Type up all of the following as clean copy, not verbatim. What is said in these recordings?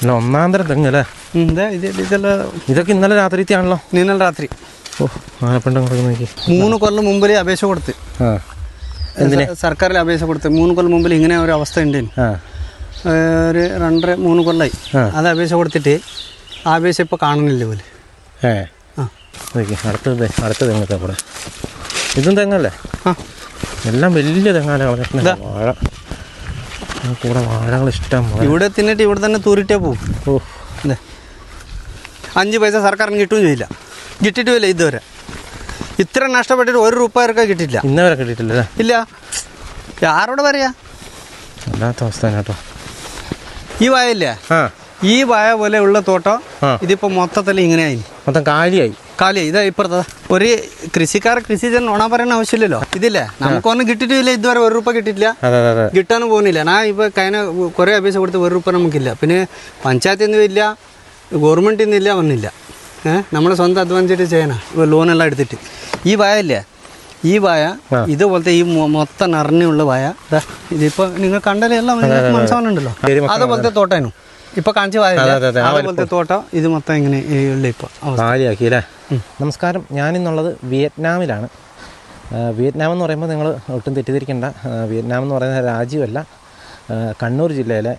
അല്ല ഒന്നാന്തരം തെങ്ങ് അല്ലേ? ഇതൊക്കെ ഇന്നലെ രാത്രിയാണല്ലോ. ഇന്നലെ രാത്രി. ഓ ആനപ്പിണ്ടം കിടക്കുന്ന നോക്കി. 3 കൊല്ലം മുമ്പിൽ അപേക്ഷ കൊടുത്ത് സർക്കാരിൽ അപേക്ഷ കൊടുത്ത് 3 കൊല്ലം മുമ്പിൽ ഇങ്ങനെ ഒരു അവസ്ഥ ഉണ്ട്. ഒരു 2.5-3 കൊല്ലമായി അത് അപേക്ഷ കൊടുത്തിട്ട് ആ അപേക്ഷ ഇപ്പോൾ കാണുന്നില്ല പോലെ. അടുത്ത തെങ്ങത്തെ കൂടെ ഇതും തെങ്ങല്ലേ? എല്ലാം വലിയ തെങ്ങാണ്. വാഴ കൂടെ വാഴകൾ ഇഷ്ടം. ഇവിടെ തിന്നിട്ട് ഇവിടെ തന്നെ തൂരിട്ടേ പോവും. ഓ അതെ, 5 പൈസ സർക്കാരിന് കിട്ടുകയും ചെയ്യില്ല, കിട്ടിയിട്ടുമില്ല ഇതുവരെ. ഇത്ര നഷ്ടപ്പെട്ടിട്ട് 1 രൂപ കിട്ടിയില്ല. ഇന്നവരെ കിട്ടിയിട്ടില്ല. ഇല്ല, ആരോട് പറയാ? അല്ലാത്ത അവസ്ഥ കേട്ടോ. ഈ വായല്ലേ, ഈ വായ പോലെ ഉള്ള തോട്ടം ഇതിപ്പോ മൊത്തത്തിൽ ഇങ്ങനെയായി, മൊത്തം കാലിയായി. ഇതാ ഇപ്പുറത്തെ ഒരു കൃഷി ചെയ്യുന്ന ഓണാ പറയുന്ന ആവശ്യമില്ലല്ലോ. ഇതില്ലേ നമുക്കൊന്നും കിട്ടിയിട്ടില്ല ഇതുവരെ, 1 രൂപ കിട്ടിയിട്ടില്ല, കിട്ടാനും പോകുന്നില്ല. ഞാൻ ഇപ്പൊ കഴിഞ്ഞ കുറെ അപേക്ഷ കൊടുത്ത് 1 രൂപ നമുക്കില്ല. പിന്നെ പഞ്ചായത്തിൽ നിന്നും ഇല്ല, ഗവൺമെന്റിൽ നിന്നില്ല, ഒന്നില്ല. നമ്മൾ സ്വന്തം അധ്വാനിച്ചിട്ട് ചെയ്യാനാ, ലോണെല്ലാം എടുത്തിട്ട്. ഈ വായല്ലേ, ഈ വായ ഇതുപോലത്തെ ഈ മൊത്തം നിറഞ്ഞുള്ള വായ ഇതിപ്പോ നിങ്ങൾ കണ്ടാലേ എല്ലാം മനസ്സിലാവുന്നുണ്ടല്ലോ. അതുപോലത്തെ തോട്ടായിരുന്നു ഇപ്പൊ കാണിച്ച വായ, അതുപോലത്തെ തോട്ടം ഇത് മൊത്തം ഇങ്ങനെ ഉള്ള ഇപ്പൊ കാലിയാക്കിയല്ലേ. നമസ്കാരം, ഞാനിന്നുള്ളത് വിയറ്റ്നാമിലാണ്. വിയറ്റ്നാം എന്ന് പറയുമ്പോൾ നിങ്ങൾ ഒട്ടും തെറ്റിദ്ധരിക്കേണ്ട, വിയറ്റ്നാം എന്ന് പറയുന്ന രാജ്യമല്ല. കണ്ണൂർ ജില്ലയിലെ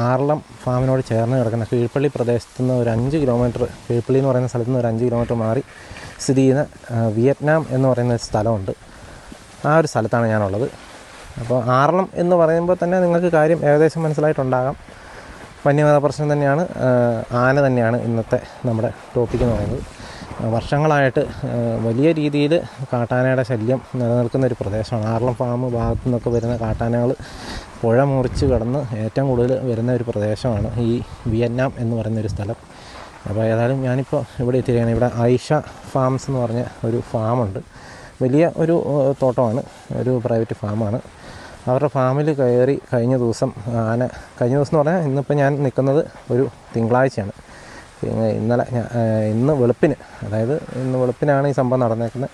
ആർളം ഫാമിനോട് ചേർന്ന് കിടക്കുന്ന കീഴ്പള്ളി പ്രദേശത്തു നിന്ന് ഒരു 5 കിലോമീറ്റർ, കീഴ്പള്ളി എന്ന് പറയുന്ന സ്ഥലത്ത് നിന്ന് ഒരു 5 കിലോമീറ്റർ മാറി സ്ഥിതി ചെയ്യുന്ന വിയറ്റ്നാം എന്ന് പറയുന്ന ഒരു സ്ഥലമുണ്ട്. ആ ഒരു സ്ഥലത്താണ് ഞാനുള്ളത്. അപ്പോൾ ആർളം എന്ന് പറയുമ്പോൾ തന്നെ നിങ്ങൾക്ക് കാര്യം ഏകദേശം മനസ്സിലായിട്ടുണ്ടാകാം. വന്യമൃഗ പ്രശ്നം തന്നെയാണ്, ആന തന്നെയാണ് ഇന്നത്തെ നമ്മുടെ ടോപ്പിക് എന്ന് പറയുന്നത്. വർഷങ്ങളായിട്ട് വലിയ രീതിയിൽ കാട്ടാനയുടെ ശല്യം നിലനിൽക്കുന്ന ഒരു പ്രദേശമാണ്. ആർളം ഫാം ഭാഗത്തു നിന്നൊക്കെ വരുന്ന കാട്ടാനകൾ പുഴ മുറിച്ച് കടന്ന് ഏറ്റവും കൂടുതൽ വരുന്ന ഒരു പ്രദേശമാണ് ഈ വിയറ്റ്നാം എന്ന് പറയുന്നൊരു സ്ഥലം. അപ്പോൾ ഏതായാലും ഞാനിപ്പോൾ ഇവിടെ എത്തിയിരിക്കുകയാണ്. ഇവിടെ ഐഷ ഫാംസ് എന്ന് പറഞ്ഞ ഒരു ഫാമുണ്ട്. വലിയ ഒരു തോട്ടമാണ്, ഒരു പ്രൈവറ്റ് ഫാമാണ്. അവരുടെ ഫാമിൽ കയറി കഴിഞ്ഞ ദിവസം എന്ന് പറഞ്ഞാൽ ഇന്നിപ്പോൾ ഞാൻ നിൽക്കുന്നത് ഒരു തിങ്കളാഴ്ചയാണ്. ഇന്ന് വെളുപ്പിന്, അതായത് ഇന്ന് വെളുപ്പിനാണ് ഈ സംഭവം നടന്നേക്കുന്നത്.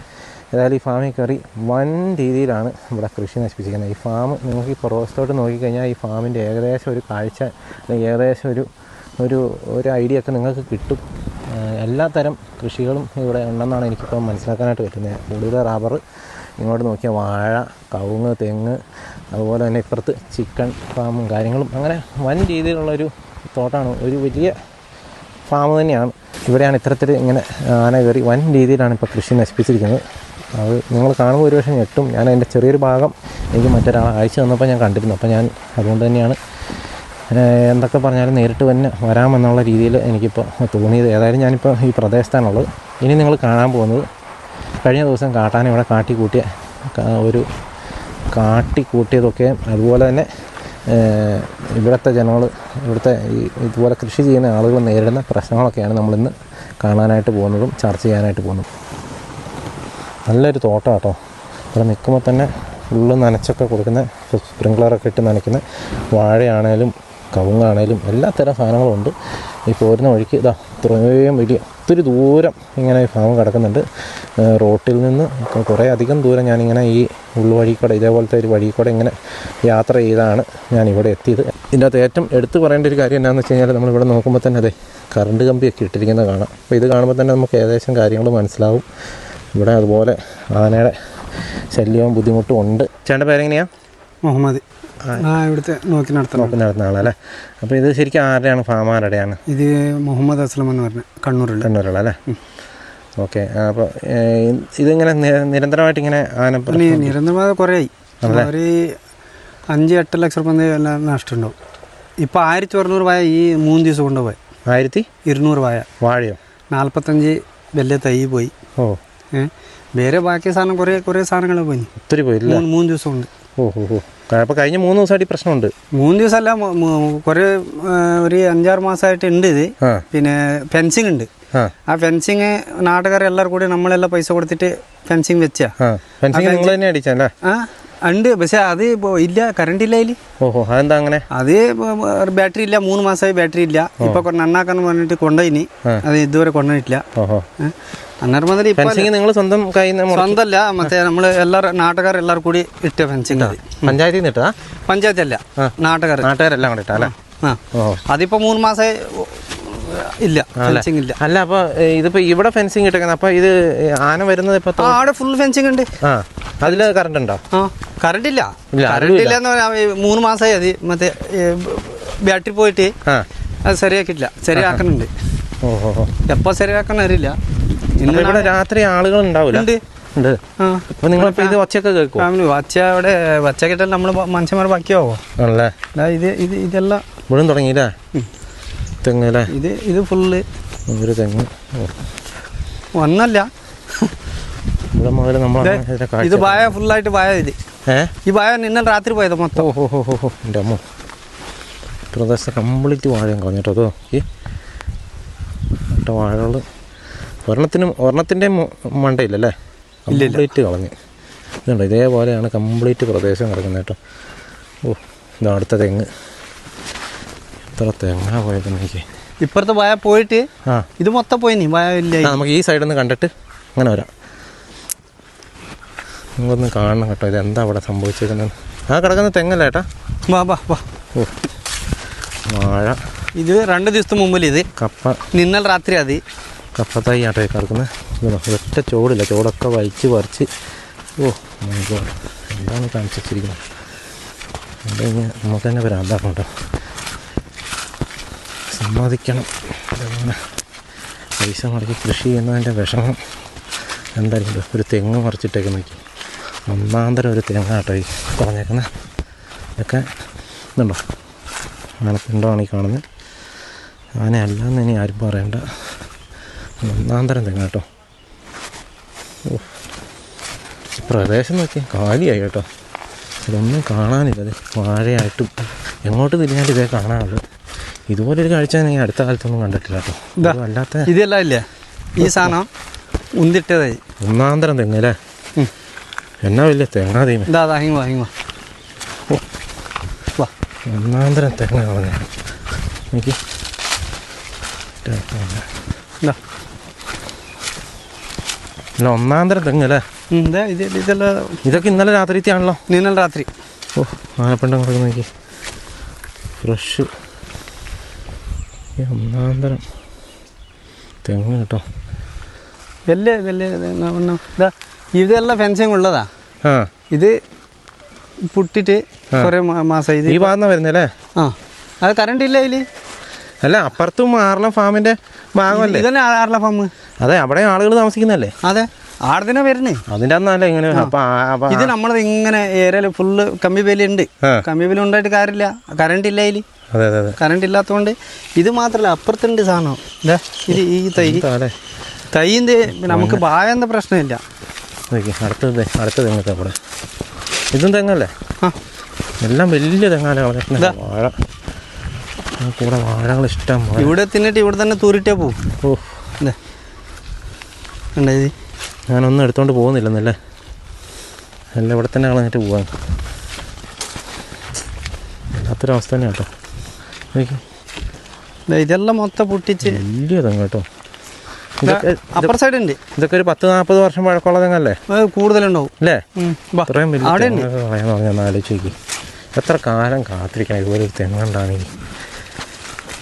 ഏതായാലും ഈ ഫാമിൽ കയറി വൻ രീതിയിലാണ് ഇവിടെ കൃഷി നശിപ്പിച്ചിരിക്കുന്നത്. ഈ ഫാം നിങ്ങൾക്ക് ഈ പുറവശത്തോട്ട് നോക്കിക്കഴിഞ്ഞാൽ ഈ ഫാമിൻ്റെ ഏകദേശം ഒരു കാഴ്ച, അല്ലെങ്കിൽ ഏകദേശം ഒരു ഐഡിയ ഒക്കെ നിങ്ങൾക്ക് കിട്ടും. എല്ലാ തരം കൃഷികളും ഇവിടെ ഉണ്ടെന്നാണ് എനിക്കിപ്പോൾ മനസ്സിലാക്കാനായിട്ട് പറ്റുന്നത്. കൂടുതൽ റബ്ബർ, ഇങ്ങോട്ട് നോക്കിയാൽ വാഴ, കവുങ്ങ്, തെങ്ങ്, അതുപോലെ തന്നെ ഇപ്പുറത്ത് ചിക്കൻ ഫാമും കാര്യങ്ങളും, അങ്ങനെ വൻ രീതിയിലുള്ളൊരു തോട്ടമാണ്. ഒരു വലിയ ഫാം തന്നെയാണ്. ഇവിടെയാണ് ഇത്തരത്തിൽ ഇങ്ങനെ ആന കയറി വൻ രീതിയിലാണ് ഇപ്പോൾ കൃഷി നശിപ്പിച്ചിരിക്കുന്നത്. അത് നിങ്ങൾ കാണുമ്പോൾ ഒരു പക്ഷേ ഞെട്ടും. ഞാൻ അതിൻ്റെ ചെറിയൊരു ഭാഗം എനിക്ക് മറ്റൊരാൾ അയച്ചു തന്നപ്പോൾ ഞാൻ കണ്ടിരുന്നു. അപ്പോൾ ഞാൻ അതുകൊണ്ട് തന്നെയാണ് എന്തൊക്കെ പറഞ്ഞാലും നേരിട്ട് തന്നെ വരാമെന്നുള്ള രീതിയിൽ എനിക്കിപ്പോൾ തോന്നിയത്. ഏതായാലും ഞാനിപ്പോൾ ഈ പ്രദേശത്താണുള്ളത്. ഇനി നിങ്ങൾ കാണാൻ പോകുന്നത് കഴിഞ്ഞ ദിവസം കാട്ടാന ഇവിടെ കാട്ടിക്കൂട്ടിയതൊക്കെ, അതുപോലെ തന്നെ ഇവിടുത്തെ ജനങ്ങൾ, ഇവിടുത്തെ ഇതുപോലെ കൃഷി ചെയ്യുന്ന ആളുകൾ നേരിടുന്ന പ്രശ്നങ്ങളൊക്കെയാണ് നമ്മളിന്ന് കാണാനായിട്ട് പോകുന്നതും ചർച്ച ചെയ്യാനായിട്ട് പോകുന്നതും. നല്ലൊരു തോട്ടം കേട്ടോ. ഇവിടെ നിൽക്കുമ്പോൾ തന്നെ ഫുള്ള് നനച്ചൊക്കെ കൊടുക്കുന്ന, സ്പ്രിങ്ക്ലറൊക്കെ ഇട്ട് നനയ്ക്കുന്ന വാഴയാണേലും കവുങ്ങാണേലും എല്ലാ തരം സാധനങ്ങളും ഉണ്ട്. ഈ പോരുന്ന വഴിക്ക് ഇത്രയും ഒത്തിരി ദൂരം ഇങ്ങനെ ഈ ഫാം കിടക്കുന്നുണ്ട്. റോട്ടിൽ നിന്ന് കുറേ അധികം ദൂരം ഞാനിങ്ങനെ ഈ ഉൾവഴിക്കൂടെ, ഇതേപോലത്തെ ഒരു വഴിക്കൂടെ ഇങ്ങനെ യാത്ര ചെയ്താണ് ഞാനിവിടെ എത്തിയത്. ഇതിൻ്റെ അകത്ത് ഏറ്റവും എടുത്തു പറയേണ്ട ഒരു കാര്യം എന്താണെന്ന് വെച്ച് കഴിഞ്ഞാൽ, നമ്മളിവിടെ നോക്കുമ്പോൾ തന്നെ അതെ കറണ്ട് കമ്പിയൊക്കെ ഇട്ടിരിക്കുന്നത് കാണാം. അപ്പോൾ ഇത് കാണുമ്പോൾ തന്നെ നമുക്ക് ഏകദേശം കാര്യങ്ങൾ മനസ്സിലാവും. ഇവിടെ അതുപോലെ ആനയുടെ ശല്യവും ബുദ്ധിമുട്ടും ഉണ്ട്. ചേട്ടൻ്റെ പേരെങ്ങനെയാണ്? മുഹമ്മദ്. ഇവിടുത്തെ നോക്കി നടത്തുന്ന ആളല്ലേ. അപ്പോൾ ഇത് ശരിക്കും ആരുടെയാണ്? ഫാം ആരുടെയാണ്? ഇത് മുഹമ്മദ് അസ്ലം എന്ന് പറഞ്ഞ കണ്ണൂരുള്ള അല്ലേ. ഓക്കെ. അപ്പോൾ ഇതിങ്ങനെ നിരന്തരമായിട്ട് ഇങ്ങനെ നിരന്തരമായി കുറേ ആയി. ഒരു 5-8 ലക്ഷം രൂപ എല്ലാം നഷ്ടമുണ്ടാവും. ഇപ്പോൾ 1200 വായ ഈ 3 ദിവസം കൊണ്ടുപോയി. 1200 വാഴയോ? 45 വലിയ തൈ പോയി. വേറെ ബാക്കി സാധനം കുറേ സാധനങ്ങൾ പോയി. ഒത്തിരി പോയി. 3 ദിവസം ഉണ്ട്. അപ്പോൾ കഴിഞ്ഞ 3 ദിവസമായിട്ട് പ്രശ്നമുണ്ട്. 3 ദിവസമല്ല, കുറേ ഒരു 5-6 മാസമായിട്ട് ഉണ്ട് ഇത്. പിന്നെ ഫെൻസിങ് ഉണ്ട്. ആ ഫെൻസിങ് നാട്ടുകാർ എല്ലാവരും കൂടി നമ്മളെല്ലാം പൈസ കൊടുത്തിട്ട് ഫെൻസിങ് വെച്ചാ. ഉണ്ട്, പക്ഷെ അത് ഇല്ല, കറണ്ട് ഇല്ല അതിൽ. അതെന്താ അങ്ങനെ? അത് ബാറ്ററി ഇല്ല, 3 മാസമായി ബാറ്ററി ഇല്ല. ഇപ്പൊ നന്നാക്കാന്ന് പറഞ്ഞിട്ട് കൊണ്ടുപോയിനി, അത് ഇതുവരെ കൊണ്ടുപോയിട്ടില്ല. അന്നേരം മുതൽ നിങ്ങൾ സ്വന്തമല്ല, മറ്റേ നമ്മള് നാട്ടുകാരെല്ലാവരും കൂടി ഇട്ട ഫെൻസിങ്. പഞ്ചായത്തിൽ നിന്ന്? പഞ്ചായത്തല്ല, നാട്ടുകാരെല്ലാം കൂടി ഇട്ടാ. ആ അതിപ്പോൾ 3 മാസമായി ഇല്ല, ഫെൻസിങ് ഇല്ല. അല്ല അപ്പോൾ ഇതിപ്പോൾ ഇവിടെ ഫെൻസിങ് ഇട്ടേക്കുന്നത്, അപ്പോൾ ഇത് ആന വരുന്നത് ഇപ്പോൾ അവിടെ ഫുൾ ഫെൻസിങ് ഉണ്ട്. ആ അതിൽ കറണ്ട് ഉണ്ടോ? ആ കറണ്ട് ഇല്ല, കറണ്ട് ഇല്ല എന്ന് പറഞ്ഞാൽ 3 മാസമായി അത് മറ്റേ ബാറ്ററി പോയിട്ട് അത് ശരിയാക്കിയിട്ടില്ല, ശരിയാക്കുന്നുണ്ട്. ഓഹോ എപ്പോൾ ശരിയാക്കണം അറിയില്ല. ഇവിടെ രാത്രി ആളുകൾ ഉണ്ടാവില്ല? ഉണ്ട്. അപ്പോൾ നിങ്ങളിപ്പോൾ ഇത് ഒച്ചയൊക്കെ കേൾക്കും? ഒച്ച അവിടെ ഒച്ച കേട്ടാൽ നമ്മൾ മനുഷ്യന്മാർ ബാക്കിയാവോ? ആണല്ലേ. ഇതെല്ലാം ഇവിടെ തുടങ്ങിയില്ലേ തെങ്ങ് അല്ലേ? ഇത് ഫുള്ള് ഒരു തെങ്ങ് ഒന്നല്ല, ഇവിടെ മുതൽ നമ്മൾ ഇത് ബായ ഫുള്ളായിട്ട് ബായ. ഇത് ഈ ബായ ഇന്നലെ രാത്രി പോയത് മൊത്തം. ഓഹോ എൻ്റെ അമ്മ, പ്രദേശം കംപ്ലീറ്റ് വാഴയും കളഞ്ഞിട്ടോ. അതോ ഈ വാഴകൾ ഒരെണ്ണത്തിൻ്റെ മണ്ടയില്ലല്ലേ, കംപ്ലീറ്റ് കളഞ്ഞ്. ഇതുണ്ടോ ഇതേപോലെയാണ് കംപ്ലീറ്റ് പ്രദേശം കിടക്കുന്നത് കേട്ടോ. ഓ ഇതാ അടുത്ത തെങ്ങ്, എത്ര തെങ്ങാ പോയത് എനിക്ക്. ഇപ്പുറത്തെ ബായ പോയിട്ട് ഇത് മൊത്തം പോയി, ബായ ഇല്ല. നമുക്ക് ഈ സൈഡിൽ നിന്ന് കണ്ടിട്ട് അങ്ങനെ വരാം, നിങ്ങളൊന്ന് കാണണം കേട്ടോ. ഇതെന്താ അവിടെ സംഭവിച്ചേക്കുന്നത്? ആ കിടക്കുന്ന തെങ്ങല്ലേ ഏട്ടാ? വാ വാ വാ. ഓ വാഴ, ഇത് 2 ദിവസത്തെ മുമ്പിൽ ഇത് കപ്പ, ഇന്നലെ രാത്രി അത് കപ്പത്തൈ ആട്ടോ കിടക്കുന്നത്. ഒറ്റ ചോടില്ല, ചോടൊക്കെ വലിച്ച് പറിച്ച്. ഓ എന്താണ് കാണിച്ചു വെച്ചിരിക്കുന്നത്? അത് കഴിഞ്ഞാൽ നമുക്ക് തന്നെ വരാതാക്കണം കേട്ടോ, സമ്മതിക്കണം. അതങ്ങനെ പൈസ മുടക്കി കൃഷി ചെയ്യുന്നതിൻ്റെ വിഷമം എന്തായിരിക്കും. ഒരു തെങ്ങ് മറിച്ചിട്ടേക്ക് നോക്കി, ഒന്നാന്തരം ഒരു തെങ്ങാട്ടോ ഈ പറഞ്ഞേക്കുന്നത്. ഇതൊക്കെ ഇതുണ്ടോ, ആനപ്പിണ്ടമാണ് ഈ കാണുന്നത്. ആനയല്ലാന്ന് ഇനി ആരും പറയണ്ട, ഒന്നാന്തരം തെങ്ങാട്ടോ. ഓ പ്രദേശം നോക്കി കാലിയായി കേട്ടോ, ഇതൊന്നും കാണാനില്ല. അത് വാഴയായിട്ടും എങ്ങോട്ട് തിരിഞ്ഞാലും ഇതേ കാണാനുള്ളൂ. ഇതുപോലൊരു കാഴ്ച ഞാൻ അടുത്ത കാലത്തൊന്നും കണ്ടിട്ടില്ല കേട്ടോ. അല്ലാത്ത ഇതെല്ലാം ഇല്ലേ ഈ സാധനം ഉന്തിട്ടതായി ഒന്നാന്തരം തെങ്ങ് അല്ലേ? എന്നാ വലിയ തെങ്ങാ തീമ, ഒന്നാന്തരം തെങ്ങ കളഞ്ഞ എനിക്ക്. അല്ല ഒന്നാന്തരം തെങ്ങ് അല്ലേ? ഇതൊക്കെ ഇന്നലെ രാത്രിയാണല്ലോ. ഇന്നലെ രാത്രി. ഓ ആനപ്പിണ്ടം കിടക്കുന്ന എനിക്ക് ഫ്രഷ് ഒന്നാന്തരം തെങ്ങ് കേട്ടോ. ഇതെല്ലാം ഫെൻസിങ് ഉള്ളതാ. ഇത് പൊട്ടിട്ട് കുറെ മാസമായി. ഈ ഭാഗം വരുന്നല്ലേ? ആ അത് കറണ്ട് ഇല്ല ഇതില്. അല്ല അപ്പുറത്തും ആർളം ഫാമിന്റെ ഭാഗമല്ലേ? ഇതന്നെ ആർളം ഫാം. അതെ അവിടെ ആളുകൾ താമസിക്കുന്നല്ലേ? അതെ ആടത്തിനാ വരുന്നേ. അതിന്റെ അന്നല്ല ഇങ്ങനെ. ഇത് നമ്മളത് ഇങ്ങനെ ഏരിയയില് ഫുള്ള് കമ്പി വേലി ഉണ്ട്. കമ്പി വേലി ഉണ്ടായിട്ട് കാര്യമില്ല, കറണ്ട് ഇല്ല ഇതില്. അതെ അതെ കറണ്ട് ഇല്ലാത്തതുകൊണ്ട് ഇത് മാത്രല്ല അപ്പുറത്തുണ്ട് സാധനം. ഇത് ഈ തൈന്റെ നമുക്ക് ബായെന്ന പ്രശ്നമില്ല. അടുത്ത തെങ്ങൊക്കെ അവിടെ ഇതും തെങ്ങല്ലേ? എല്ലാം വലിയ തെങ്ങാല. വാഴ കൂടെ വാഴകൾ ഇഷ്ടം. ഇവിടെ തിന്നിട്ട് ഇവിടെ തന്നെ തൂരിട്ടേ പോവും. ഓ ഇത് ഞാനൊന്നും എടുത്തോണ്ട് പോകുന്നില്ലെന്നല്ലേ, എല്ലാം ഇവിടെ തന്നെ കളഞ്ഞിട്ട് പോവാൻ. വല്ലാത്തൊരവസ്ഥ തന്നെ കേട്ടോ. ഇതെല്ലാം മൊത്തം പൊട്ടിച്ച് വലിയ തെങ്ങ് കേട്ടോ. അപ്പർ സൈഡ് ഉണ്ട്. ഇതൊക്കെ ഒരു 10-40 വർഷം പഴക്കമുള്ള തെങ്ങല്ലേ? കൂടുതലുണ്ടാവും അല്ലേ? ഇത്രയും വലിയ കളയാന്ന് പറഞ്ഞാൽ ആലോചിച്ച് നോക്കി. എത്ര കാലം കാത്തിരിക്കണം ഇതുപോലെ ഒരു തെങ്ങുണ്ടാണെങ്കിൽ.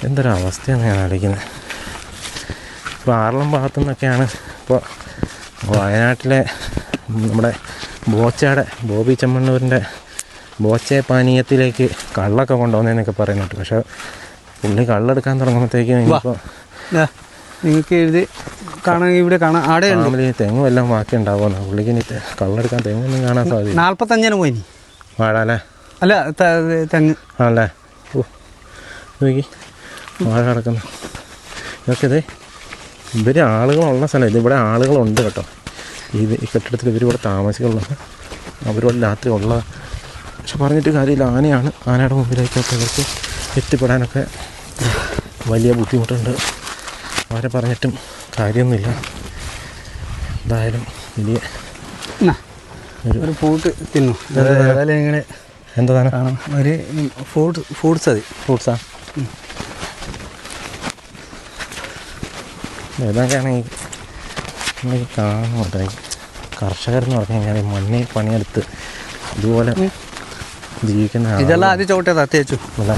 എന്തൊരവസ്ഥയാണ് ഞാൻ ആലോചിക്കുന്നത്. ഇപ്പോൾ ആർളം ഭാഗത്തു നിന്നൊക്കെയാണ് ഇപ്പോൾ വയനാട്ടിലെ നമ്മുടെ ബോച്ചയുടെ ബോബി ചെമ്മണ്ണൂരിൻ്റെ ബോച്ചെ പാനീയത്തിലേക്ക് കള്ളൊക്കെ കൊണ്ടുവന്നതെന്നൊക്കെ പറയുന്നുണ്ട്. പക്ഷേ പുള്ളി കള്ളെടുക്കാൻ തുടങ്ങുമ്പോഴത്തേക്കും ഇപ്പോൾ നിങ്ങൾക്ക് എഴുതി കാണാമെങ്കിൽ ഇവിടെ കാണാം. ആടെ ഫാമിലി തെങ്ങും എല്ലാം ബാക്കി ഉണ്ടാവുമെന്ന്. പുള്ളിക്ക് ഇനി കള്ളെടുക്കാൻ തെങ്ങൊന്നും കാണാൻ സാധ്യത. 45 പോയി വാഴ അല്ലേ? അല്ല തെങ്ങ് ആണല്ലേ? ഓ നോക്കി വാഴ കിടക്കുന്നു. ഇതൊക്കെ ഇത് ഇവർ ആളുകളുള്ള സ്ഥലം. ഇതിവിടെ ആളുകളുണ്ട് കേട്ടോ. ഈ കെട്ടിടത്തിൽ ഇവരിവിടെ താമസിക്കുള്ളത്. അവരോട് രാത്രി ഉള്ള. പക്ഷെ പറഞ്ഞിട്ട് കാര്യമില്ല, ആനയാണ്. ആനയുടെ മുമ്പിലേക്കൊക്കെ ഇവർക്ക് എത്തിപ്പെടാനൊക്കെ വലിയ ബുദ്ധിമുട്ടുണ്ട്. അവരെ പറഞ്ഞിട്ടും കാര്യമൊന്നുമില്ല. എന്തായാലും വലിയ ഒരു ഫ്രൂട്ട് തിന്നു. ഇങ്ങനെ എന്താണ് ഒരു ഫ്രൂട്ട്സ് അത് ഫ്രൂട്ട്സാ? ഇതൊക്കെയാണെങ്കിൽ കാണുന്നുണ്ട്. കർഷകരെന്ന് പറഞ്ഞു കഴിഞ്ഞാൽ മണ്ണിൽ പണിയെടുത്ത് ഇതുപോലെ ജീവിക്കുന്ന ഇതെല്ലാം ആദ്യം ചോട്ടേതാ തേച്ചു. അല്ല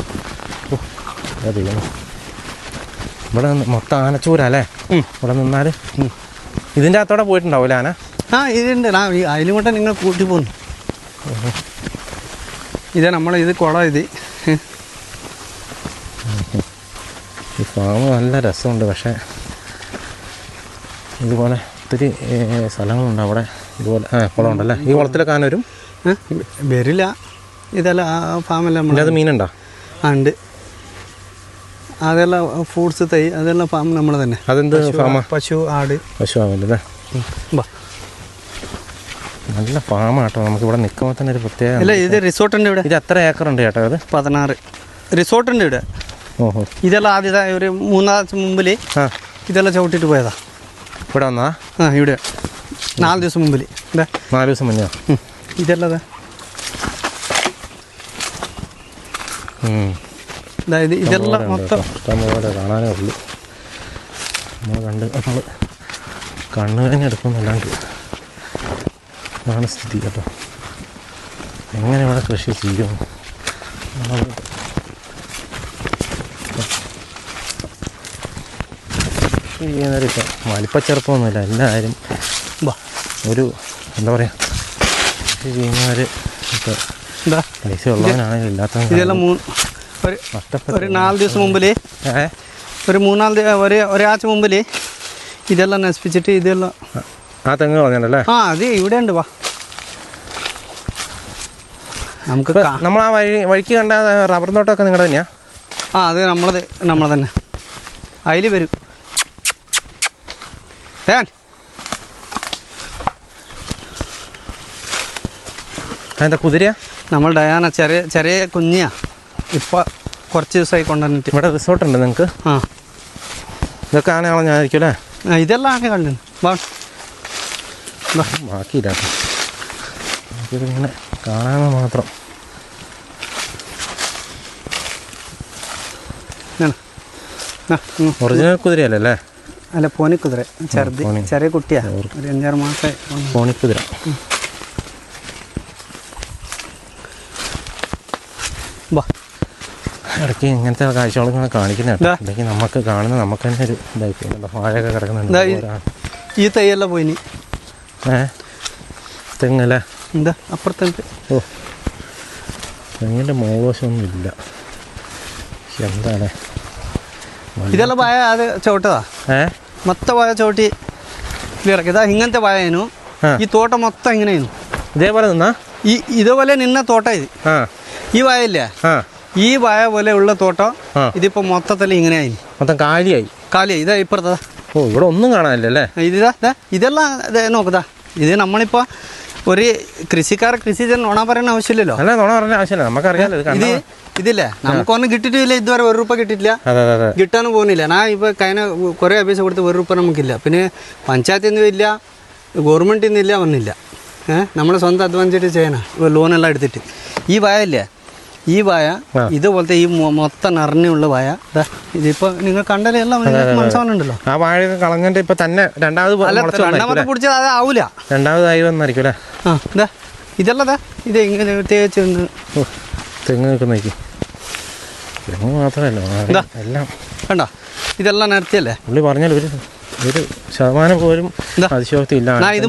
അതെയോ ഇവിടെ മൊത്തം ആനച്ചൂരല്ലേ ഇവിടെ നിന്നാൽ ഇതിൻ്റെ അകത്തോടെ പോയിട്ടുണ്ടാവില്ല ആന? ആ ഇതുണ്ട് അതിലും കൊണ്ട് നിങ്ങൾ കൂട്ടി പോകുന്നു. ഇതാ ഇത് കുളം ഇത്. ഈ ഫാം നല്ല രസമുണ്ട്. പക്ഷേ ഇതുപോലെ ഒത്തിരി സ്ഥലങ്ങളുണ്ട് അവിടെ. ഇതുപോലെ കുളമുണ്ടല്ലേ? ഈ കുളത്തിലൊക്കെ ആന വരും? വരില്ല. ഇതെല്ലാം ആ ഫാമെല്ലാം അത് മീനുണ്ടോ? ആ ഉണ്ട്. അതെല്ലാം ഫ്രൂട്ട്സ് തൈ അതെല്ലാം ഫാം നമ്മൾ തന്നെ. അതെന്ത് ഫാമാ? പശു ആട്. പശു ആവല്ലേ? നല്ല ഫാമാട്ടോ. നമുക്കിവിടെ നിൽക്കുമ്പോൾ തന്നെ ഒരു പ്രത്യേക. അല്ല ഇത് റിസോർട്ടുണ്ട് ഇവിടെ. ഇത് എത്ര ഏക്കറുണ്ട് ചേട്ടാ? അത് 16 റിസോർട്ടുണ്ട് ഇവിടെ. ഓഹോ. ഇതെല്ലാം ആദ്യത്തെ ഒരു 3 ദിവസം മുമ്പിൽ ഇതെല്ലാം ചവിട്ടിട്ട് പോയതാ. ഇവിടെ വന്നാ? ആ ഇവിടെ 4 ദിവസം മുമ്പിൽ. 4 ദിവസം മുന്നേ ഇതെല്ലാം അതായത് ഇതെല്ലാം മൊത്തം ഇഷ്ടംപോലെ കാണാനേ ഉള്ളൂ. നമ്മൾ കണ്ണുവേദന എടുക്കുന്നില്ലാണ്ട് അതാണ് സ്ഥിതി കേട്ടോ. എങ്ങനെ ഇവിടെ കൃഷി ചെയ്യും? ചെയ്യുന്നവരിപ്പോൾ വലിപ്പച്ചെറുപ്പമൊന്നുമില്ല. എല്ലാവരും ഒരു എന്താ പറയുക കൃഷി ചെയ്യുന്നവർ ഇപ്പോൾ പൈസ ഉള്ളവനാണെങ്കിലും ഇല്ലാത്ത ഇതെല്ലാം ഒരു 4 ദിവസം മുമ്പിൽ ഒരു 3-4 ഒരാഴ്ച മുമ്പിൽ ഇതെല്ലാം നശിപ്പിച്ചിട്ട് ഇതെല്ലാം ആ തെങ്ങ് കളഞ്ഞല്ലേ? ആ അത് ഇവിടെ ഉണ്ട്. വാ നമുക്ക് നമ്മൾ ആ വഴിക്ക് കണ്ട റബ്ബർ തോട്ടമൊക്കെ നിങ്ങളുടെ തന്നെയാ? ആ അത് നമ്മളെ തന്നെ. അതിൽ വരും. എന്താ കുതിരയാ? നമ്മൾ ഡയാന ചെറിയ കുഞ്ഞിയാ. ഇപ്പോൾ കുറച്ച് ദിവസമായി കൊണ്ടുവന്നിട്ട്. ഇവിടെ റിസോർട്ടുണ്ട് നിങ്ങൾക്ക്? ആ ഇതൊക്കെ ആന കളഞ്ഞായിരിക്കും അല്ലേ? ഇതെല്ലാം ആന കളഞ്ഞു. ബാക്കിയില്ല ഇങ്ങനെ കാണാൻ മാത്രം. ഒറിജിനൽ കുതിരയല്ലേ? അല്ല പോണിക്കുതിര. ചെറിയ കുട്ടിയാ. ഒരു 5-6 മാസമായി. പോണിക്കുതിര. ഇടയ്ക്ക് ഇങ്ങനത്തെ കാഴ്ചകളൊക്കെ ഇങ്ങനെ കാണിക്കുന്നുണ്ട്. ഇടയ്ക്ക് നമുക്ക് കാണുന്ന നമുക്ക് തന്നെ ഒരു ഇതായി പോകുന്നുണ്ട്. വാഴയൊക്കെ കിടക്കുന്നുണ്ട്. ഈ തൈയെല്ലാം പോയിനി. തെങ്ങല്ലേ? എന്താ അപ്പുറത്തുണ്ട്. ഓ തെങ്ങിൻ്റെ മോശമൊന്നും ഇല്ല. എന്താണ് ഇതെല്ലാം വായ അത് ചവിട്ടതാ. മൊത്തം വായ ചവിട്ടി ഇറക്കിയതാ. ഇങ്ങനത്തെ വായനു ഈ തോട്ടം മൊത്തം ഇങ്ങനെയായിരുന്നു. ഇതേപോലെ നിന്നാ ഇതേപോലെ നിന്ന തോട്ടം ഇത്. ഈ വായല്ലേ? ഈ വായ പോലെ ഉള്ള തോട്ടം ഇതിപ്പോ മൊത്തത്തിൽ ഇങ്ങനെയായി. മൊത്തം കാലിയായി. ഇതാ ഇപ്പുറത്താ. ഓ ഇവിടെ ഒന്നും കാണാനില്ലല്ലേ? ഇതെല്ലാം നോക്കതാ. ഇത് നമ്മളിപ്പോ ഒരു കൃഷി നോണ പറയുന്ന ആവശ്യമില്ലല്ലോ. അല്ല നോണ പറയുന്ന ആവശ്യമില്ല. നമുക്കറിയാലോ. ഇതില്ലേ നമുക്കൊന്നും കിട്ടിയിട്ടില്ല. ഇതുവരെ 1 രൂപ കിട്ടിയിട്ടില്ല. കിട്ടാനും പോകുന്നില്ല. ഞാൻ ഇപ്പൊ കഴിഞ്ഞ കുറെ അപേക്ഷ കൊടുത്ത് 1 രൂപ നമുക്കില്ല. പിന്നെ പഞ്ചായത്തിൽ നിന്നും ഇല്ല, ഗവൺമെന്റിൽ നിന്നില്ല, ഒന്നില്ല. നമ്മൾ സ്വന്തം അധ്വാനിച്ചിട്ട് ചെയ്യണം. ലോണെല്ലാം എടുത്തിട്ട്. ഈ വായ ഇല്ലേ? ഈ വായ ഇതുപോലത്തെ ഈ മൊത്തം നിറഞ്ഞുള്ള വായ ഇതിപ്പോ നിങ്ങൾ കണ്ടാലേ എല്ലാം മനസ്സിലാവുന്നുണ്ടല്ലോ. ആ വാഴ കളഞ്ഞിട്ട് ഇപ്പൊ തന്നെ രണ്ടാമത് പിടിച്ചത് അത് ആവൂല. രണ്ടാമതായി വന്നായിരിക്കും അല്ലേ? ഇതല്ലതാ. ഇത് ഇങ്ങനെ തേച്ച് തെങ്ങ് നിൽക്കുന്നേക്ക് തെങ്ങ് മാത്രമല്ല എല്ലാം കണ്ടോ. ഇതെല്ലാം നിരത്തിയല്ലേ? പുള്ളി പറഞ്ഞാൽ ഒരു ശതമാനം പോലും അതിശയോക്തി ഇല്ല. ഇത്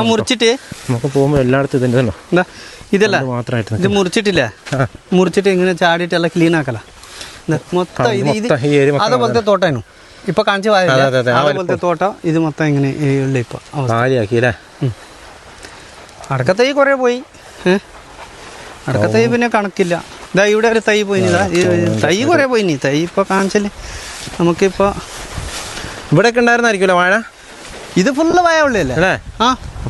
മുറിച്ചിട്ട് നമുക്ക് പോകുമ്പോൾ എല്ലായിടത്തും ഇതിൻ്റെ എന്താ ഇതല്ല മാത്രമായിട്ട് ഇത് മുറിച്ചിട്ട് ഇങ്ങനെ ചാടിയിട്ട് എല്ലാം ക്ലീൻ ആക്കല. മൊത്തം അതുപോലത്തെ തോട്ടായിരുന്നു ഇപ്പൊ കാണിച്ചു പോയല്ലേ? അതുപോലത്തെ തോട്ടം ഇത് മൊത്തം ഇങ്ങനെ ഉള്ള ഇപ്പൊ കാലിയാക്കിയല്ലേ? അടക്കത്തൈ കുറെ പോയി. അടക്കത്തൈ പിന്നെ കണക്കില്ല. ഇതാ ഇവിടെ ഒരു തൈ പോയിനി. തൈ കുറെ പോയിനി. തൈ ഇപ്പൊ കാണിച്ചല്ലേ നമുക്കിപ്പോ. ഇവിടെയൊക്കെ ഉണ്ടായിരുന്നായിരിക്കുമല്ലോ വാഴ? ഇത് ഫുള്ള് വാഴ ഉള്ളല്ലേ?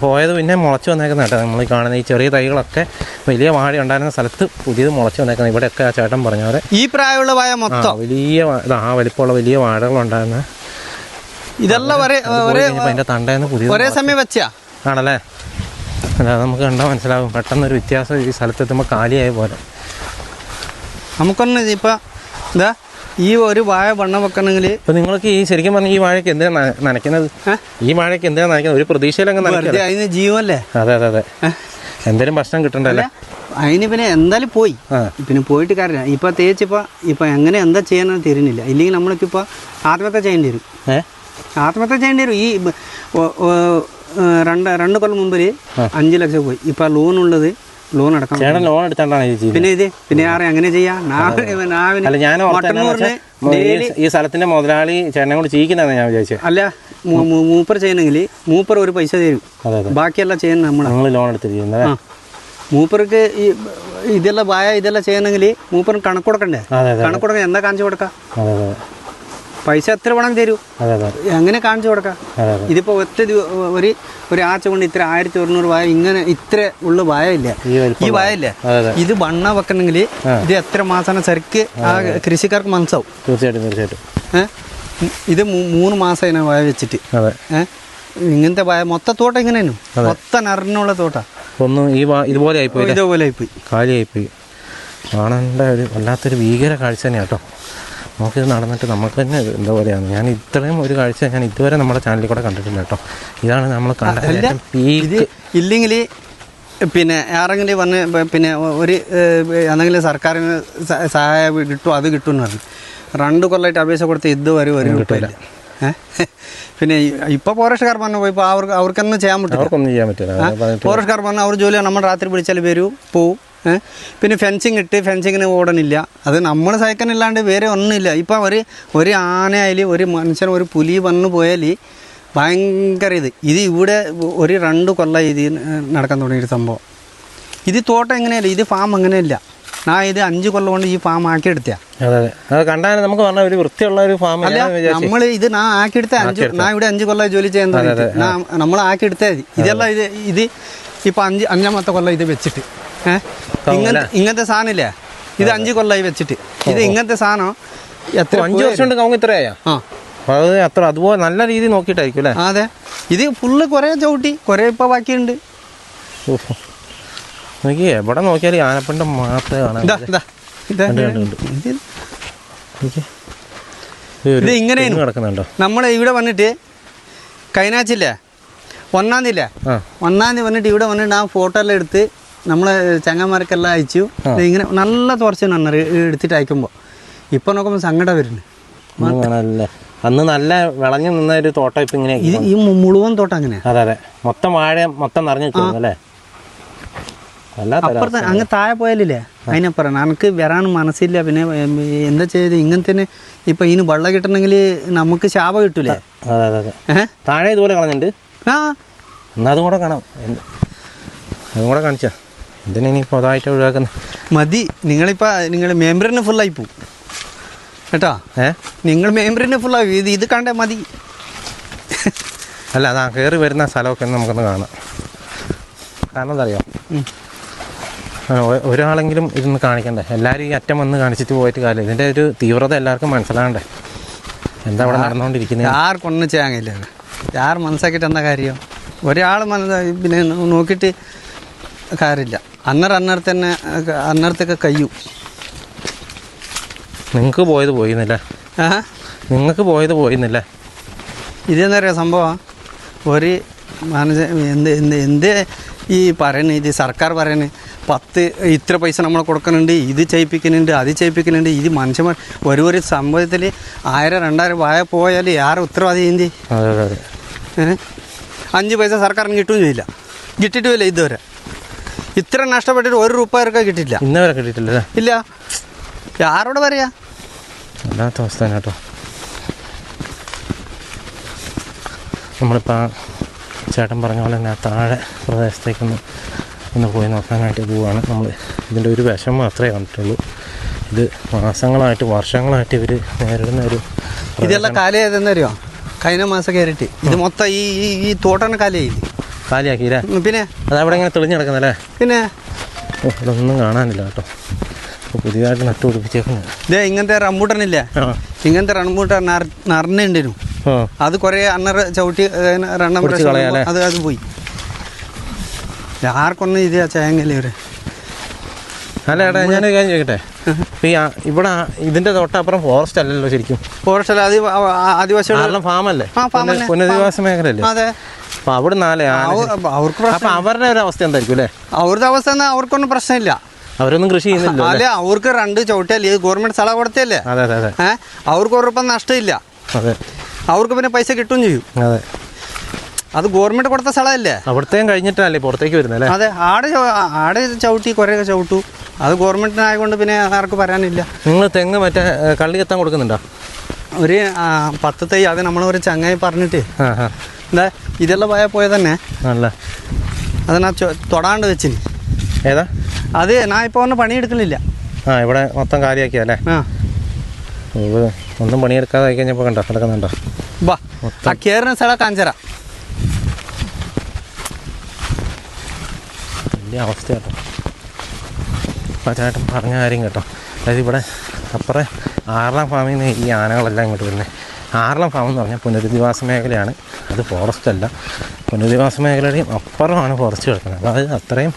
പോയത് പിന്നെ മുളച്ച് വന്നേക്കുന്ന കേട്ടോ. നമ്മൾ കാണുന്ന ഈ ചെറിയ തൈകളൊക്കെ വലിയ വാഴ ഉണ്ടായിരുന്ന സ്ഥലത്ത് പുതിയത് മുളച്ച് വന്നേക്കുന്നത്. ഇവിടെയൊക്കെ ആ ചേട്ടൻ പറഞ്ഞ പോലെ ഈ പ്രായമുള്ള വാഴ മൊത്തം വലിയ വലിപ്പമുള്ള വലിയ വാഴകളുണ്ടായിരുന്ന ഇതെല്ലാം അതിന്റെ തണ്ടേന്ന് പുതിയ ഒരേ സമയം വെച്ചാ ആണല്ലേ? അല്ല നമുക്ക് കണ്ടാൽ മനസ്സിലാവും. പെട്ടെന്നൊരു വ്യത്യാസം ഈ സ്ഥലത്തെത്തുമ്പോൾ കാലിയായ പോലെ. നമുക്കൊന്ന് ഇപ്പം എന്താ ഈ ഒരു വാഴ വണ്ണം വെക്കണമെങ്കിൽ ഇപ്പം നിങ്ങൾക്ക് ഈ ശരിക്കും പറഞ്ഞാൽ ഈ വാഴയ്ക്ക് എന്തിനാ നനയ്ക്കുന്നത്? ഈ വാഴയ്ക്ക് എന്തിനാ നനയ്ക്കുന്നത്? ഒരു പ്രതീക്ഷയിലങ്ങ് നനയ്ക്കുന്നത്. അതിന് ജീവല്ലേ? അതെ എന്തെങ്കിലും ഭക്ഷണം കിട്ടണ്ടല്ലേ? അതിന് പിന്നെ എന്തായാലും പോയി പിന്നെ പോയിട്ട് കാര്യമില്ല. ഇപ്പം തേച്ചിപ്പോൾ ഇപ്പം എങ്ങനെ എന്താ ചെയ്യാനെന്ന് തരുന്നില്ല. ഇല്ലെങ്കിൽ നമ്മൾക്കിപ്പോൾ ആത്മഹത്യ ചെയ്യേണ്ടി വരും. ആത്മഹത്യ ചെയ്യേണ്ടി വരും. ഈ രണ്ട് കൊല്ലം മുമ്പിൽ 5 ലക്ഷം പോയി. ഇപ്പം ലോണുള്ളത് ലോൺ അടക്കാം. ലോൺ എടുത്തോണ്ടാണ് പിന്നെ പിന്നെ ആരെ അങ്ങനെ ചെയ്യാം. ഈ സ്ഥലത്തിന്റെ മുതലാളി ചേട്ടനെ കൊണ്ട് ചെയ്യിക്കുന്നതാണ് ഞാൻ വിചാരിച്ചത്. അല്ല, മൂപ്പർ ചെയ്യണമെങ്കിൽ മൂപ്പർ ഒരു പൈസ തരും, ബാക്കിയെല്ലാം ചെയ്യുന്നത് നമ്മൾ ലോൺ എടുത്ത് ചെയ്യുന്നത്. മൂപ്പർക്ക് ഈ ഇതെല്ലാം ചെയ്യണമെങ്കിൽ മൂപ്പർ കണക്ക് കൊടുക്കണ്ടേ? കണക്ക് കൊടുക്കാൻ എന്താ കാണിച്ചു കൊടുക്കാം? പൈസ എത്ര വേണം തരൂ, എങ്ങനെ കാണിച്ചു കൊടുക്കാം? ഇതിപ്പോ ഒരു ആഴ്ച കൊണ്ട് ഇത്ര 1100 വായ, ഇങ്ങനെ ഇത്ര ഉള്ള വായ ഇല്ല, ഈ വായ ഇല്ല. ഇത് വണ്ണ വെക്കണമെങ്കിൽ ഇത് എത്ര മാസമാണ് ശരിക്ക് ആ കൃഷിക്കാർക്ക് മനസ്സാവും. തീർച്ചയായിട്ടും. ഇത് 3 മാസം വായ വെച്ചിട്ട് ഇങ്ങനത്തെ വായ മൊത്ത തോട്ടം ഇങ്ങനെയാണ്, മൊത്തം നിറഞ്ഞുള്ള തോട്ടം ഒന്നും ഇതുപോലെ ആയിപ്പോയി, കാലിയായിപ്പോയി. കാണേണ്ട ഒരു വല്ലാത്തൊരു ഭീകര കാഴ്ച തന്നെയാണ് കേട്ടോ. നമുക്കിത് നടന്നിട്ട് നമുക്ക് തന്നെ എന്താ പറയുക, ഞാൻ ഇത്രയും ഒരു കാഴ്ച ഞാൻ ഇതുവരെ നമ്മുടെ ചാനലിൽ കൂടെ കണ്ടിട്ടില്ല കേട്ടോ. ഇതാണ് നമ്മൾ കണ്ടത്. ഇല്ലെങ്കിൽ പിന്നെ ആരെങ്കിലും വന്ന് പിന്നെ ഒരു എന്തെങ്കിലും സർക്കാരിന് സഹായം കിട്ടും, അത് കിട്ടും എന്ന് പറഞ്ഞു 2 കൊല്ലമായിട്ട് അപേക്ഷ കൊടുത്ത് ഇതുവരെ ഒരു രൂപയില്ല. പിന്നെ ഇപ്പോൾ ഫോറസ്റ്റുകാർ പറഞ്ഞു പോയി, ഇപ്പോൾ അവർക്കൊന്നും ചെയ്യാൻ പറ്റില്ല. ഫോറസ്റ്റുകാർ പറഞ്ഞു അവർ ജോലിയാണ്, നമ്മൾ രാത്രി പിടിച്ചാൽ വരൂ പോവും. പിന്നെ ഫെൻസിങ്ങിന് ഓടണില്ല, അത് നമ്മൾ സഹിക്കാനില്ലാണ്ട് വേറെ ഒന്നുമില്ല. ഇപ്പം ഒരു ആനയായാലും ഒരു മനുഷ്യൻ ഒരു പുലി വന്നു പോയാൽ ഭയങ്കര ഇത് ഇവിടെ ഒരു 2 കൊല്ലം ഇത് നടക്കാൻ തുടങ്ങിയൊരു സംഭവം. ഇത് തോട്ടം എങ്ങനെയല്ല, ഇത് ഫാം അങ്ങനെയല്ല. ഞാൻ ഇത് 5 കൊല്ലം കൊണ്ട് ഈ ഫാം ആക്കിയെടുത്ത. നമുക്ക് പറഞ്ഞ ഒരു വൃത്തിയുള്ള ഒരു ഫാം അല്ല, നമ്മൾ ഇത് ഞാൻ ആക്കിയെടുത്ത ഞാൻ ഇവിടെ 5 കൊല്ലം ജോലി ചെയ്യാൻ തുടങ്ങിയിട്ട് നമ്മൾ ആക്കിയെടുത്തത്. ഇതെല്ലാം ഇത് ഇപ്പം 5-ാമത്തെ കൊല്ലം ഇത് വെച്ചിട്ട് ഇങ്ങനത്തെ സാധനം ഇല്ലേ, ഇത് 5 കൊല്ലമായി വെച്ചിട്ട്. ഇത് ഇങ്ങനത്തെ സാധനം എത്ര 5 വർഷം കൊണ്ട് നമുക്ക് ഇത്രയാ? അത് അത്ര അതുപോലെ നല്ല രീതിയിൽ നോക്കിയിട്ടായിരിക്കും അല്ലേ? അതെ, ഇത് ഫുള്ള് കുറേ ചവിട്ടി, കുറേ ഇപ്പം ബാക്കിയുണ്ട്. എനിക്ക് എവിടെ നോക്കിയാലും ആനപ്പണ്ട് മാത്രമേ കാണാൻ. ഇത് ഇങ്ങനെയാണ് കിടക്കുന്നുണ്ടോ? നമ്മൾ ഇവിടെ വന്നിട്ട് കൈനാച്ചില്ലേ 1-ാം തീയതി വന്നിട്ട് ഇവിടെ വന്നിട്ട് ആ ഫോട്ടോ എല്ലാം എടുത്ത് നമ്മളെ ചങ്ങന്മാർക്കെല്ലാം അയച്ചു. ഇങ്ങനെ നല്ല തുറച്ചാണ് എടുത്തിട്ട് അയക്കുമ്പോൾ. ഇപ്പം നോക്കുമ്പോൾ സങ്കടം വരുന്നു. അന്ന് നല്ല വിളഞ്ഞു നിന്ന ഒരു തോട്ടം ഇപ്പം ഇങ്ങനെ ഈ മുഴുവൻ തോട്ടം അങ്ങനെയാണ്. അതെ, മൊത്തം വാഴ മൊത്തം നിറഞ്ഞു അല്ലേ? അപ്പുറത്ത് അങ്ങ് താഴെ പോയാലില്ലേ അതിനപ്പുറം എനിക്ക് വരാൻ മനസ്സില്ല. പിന്നെ എന്താ ചെയ്ത് ഇങ്ങനത്തെ ഇപ്പം ഇതിന് വെള്ളം കിട്ടണമെങ്കിൽ നമുക്ക് ശാപം കിട്ടൂലേ? താഴെ ഇതുപോലെ കളഞ്ഞിട്ടുണ്ട്. എന്നാൽ അതും കൂടെ കാണാം, അതും കൂടെ കാണിച്ചാ എന്തിനാ ഇനിയിപ്പോൾ അതായിട്ട് ഒഴിവാക്കുന്നത്? മതി. നിങ്ങൾ മെമ്പറിന് ഫുള്ളായി പോവും കേട്ടോ. നിങ്ങൾ മെമ്പറിന് ഫുള്ളായി, ഇത് കണ്ടേ മതി. അല്ല, അതാ കയറി വരുന്ന സ്ഥലമൊക്കെ നമുക്കൊന്ന് കാണാം. കാരണം എന്താ അറിയാം, ഒരാളെങ്കിലും ഇതൊന്ന് കാണിക്കണ്ടേ? എല്ലാവരും ഈ അറ്റം വന്ന് കാണിച്ചിട്ട് പോയിട്ട് കാര്യം. ഇതിൻ്റെ ഒരു തീവ്രത എല്ലാവർക്കും മനസ്സിലാകണ്ടേ? എന്താ അവിടെ നടന്നുകൊണ്ടിരിക്കുന്നത്? ആർക്കൊന്നും ചെയ്യാൻ കഴിയില്ല. ആർ മനസ്സാക്കിയിട്ട് എന്താ കാര്യം? ഒരാൾ പിന്നെ നോക്കിയിട്ട് കാര്യമില്ല. അന്നേരത്തൊക്കെ കഴിയും. നിങ്ങൾക്ക് പോയത് പോയിന്നില്ലേ? നിങ്ങൾക്ക് പോയത് പോയിന്നില്ലേ? ഇതെന്താ പറയുക സംഭവം, ഒരു എന്ത് ഈ പറയുന്നത്, ഇത് സർക്കാർ പറയുന്നത് 10 ഇത്ര പൈസ നമ്മൾ കൊടുക്കുന്നുണ്ട്, ഇത് ചെയ്യിപ്പിക്കുന്നുണ്ട്, അത് ചെയ്യിപ്പിക്കുന്നുണ്ട്. ഇത് മനുഷ്യന്മാർ ഒരു സംഭവത്തിൽ 1000-2000 വായ പോയാൽ ആരും ഉത്തരവാദി എന്ത്? 5 പൈസ സർക്കാരിന് കിട്ടുകയും ചെയ്യില്ല, കിട്ടിയിട്ടുമില്ല ഇതുവരെ. ഇത്ര നഷ്ടപ്പെട്ടിട്ട് 1 രൂപ കിട്ടിയില്ല, ഇന്നവരെ കിട്ടിയിട്ടില്ല. ഇല്ല, ആരോട് പറയാ? അല്ലാത്ത അവസ്ഥ കേട്ടോ. നമ്മളിപ്പോൾ ചേട്ടൻ പറഞ്ഞ പോലെ തന്നെ താഴെ പ്രദേശത്തേക്കൊന്ന് പോയി നോക്കാനായിട്ട് പോവുകയാണ് നമ്മൾ. ഇതിൻ്റെ ഒരു വശം മാത്രമേ കണ്ടിട്ടുള്ളൂ. ഇത് മാസങ്ങളായിട്ട് വർഷങ്ങളായിട്ട് ഇവർ നേരിടുന്ന ഒരു ഇതെല്ലാം കാലയായതെന്നറിയോ? കഴിഞ്ഞ മാസം കയറിയിട്ട് ഇത് മൊത്തം ഈ തോട്ടം കാലിയാക്കിയില്ലേ? പിന്നെ അതവിടെ ഇങ്ങനെ തെളിഞ്ഞ് കിടക്കുന്നല്ലേ? പിന്നെ ഇതൊന്നും കാണാനില്ല കേട്ടോ. പുതിയതായിട്ട് നട്ടുപിടിപ്പിച്ചേക്കുന്നത് ഇതേ ഇങ്ങനത്തെ റംബൂട്ടനില്ലേ, ഇങ്ങനത്തെ റംബൂട്ടാൻ നിറഞ്ഞുണ്ടായിരുന്നു. അത് കുറേ ചവിട്ടി അത് പോയി. ആർക്കൊന്നും ഇത് ചെയ്യാങ്കല്ലേ ഇവര്. അല്ല ഏട്ടാ, ഞാനൊരു കാര്യം ചോദിക്കട്ടെ, ഇവിടെ ഇതിന്റെ തൊട്ടപ്പുറം ഫോറസ്റ്റ് അല്ലല്ലോ ശരിക്കും? ഫോറസ്റ്റ് അല്ല, ആദിവാസികളുടെ ഫാമല്ലേ, പുനരധിവാസ മേഖലയല്ലേ? അതെ. അപ്പൊ അവിടെ അവർക്ക് അവരുടെ ഒരു അവസ്ഥ എന്തായിരിക്കും അല്ലേ? അവരുടെ അവസ്ഥ അവർക്കൊന്നും പ്രശ്നമില്ല. അവരൊന്നും കൃഷി ചെയ്യുന്നില്ല. അല്ലെ അവർക്ക് 2 ചവിട്ടിയല്ലേ ഗവൺമെന്റ് സ്ഥലം കൊടുത്തല്ലേ. അതെ അതെ അതെ. അവർക്ക് ഉറപ്പം നഷ്ടമില്ല. അതെ, അവർക്ക് പിന്നെ പൈസ കിട്ടുകയും ചെയ്യും. അതെ, അത് ഗവൺമെന്റ് കൊടുത്ത സ്ഥലമല്ലേ. അവിടത്തേയും കഴിഞ്ഞിട്ടല്ലേ പുറത്തേക്ക് വരുന്നത് അല്ലേ. അതെ, ആടെ ചവിട്ടി കുറേയൊക്കെ ചവിട്ടു. അത് ഗവൺമെന്റിനായതുകൊണ്ട് പിന്നെ ആർക്ക് പറയാനില്ല. നിങ്ങൾ തെങ്ങ് മറ്റേ കള്ളി എത്താൻ കൊടുക്കുന്നുണ്ടോ? ഒരു 10 തൈ അത് നമ്മളൊരു ചങ്ങായി പറഞ്ഞിട്ട് എന്താ ഇതെല്ലാം പോയത് തന്നെ നല്ല അത് ഞാൻ തൊടാണ്ട് വെച്ചിന്. ഏതാ അത് ഞാൻ ഇപ്പോൾ ഒന്ന് പണിയെടുക്കുന്നില്ല. ഇവിടെ മൊത്തം കാര്യമാക്കിയല്ലേ. ഒന്നും പണിയെടുക്കാതെ ആയി കഴിഞ്ഞപ്പോൾ കണ്ടോ കിടക്കുന്നുണ്ടോ. ബാ ആ കയറുന്ന സ്ഥലം കാഞ്ചറ വലിയ അവസ്ഥ കേട്ടോ. അപ്പോൾ ചേട്ടൻ പറഞ്ഞ കാര്യം കേട്ടോ. അതായത് ഇവിടെ അപ്പുറം ആറളം ഫാമിൽ നിന്ന് ഈ ആനകളെല്ലാം ഇങ്ങോട്ട് വരുന്നത്. ആറളം ഫാം എന്ന് പറഞ്ഞാൽ പുനരധിവാസ മേഖലയാണ്, അത് ഫോറസ്റ്റ് അല്ല. പുനരധിവാസ മേഖലയുടെയും അപ്പുറമാണ് ഫോറസ്റ്റ് കിടക്കുന്നത്. അതായത് അത്രയും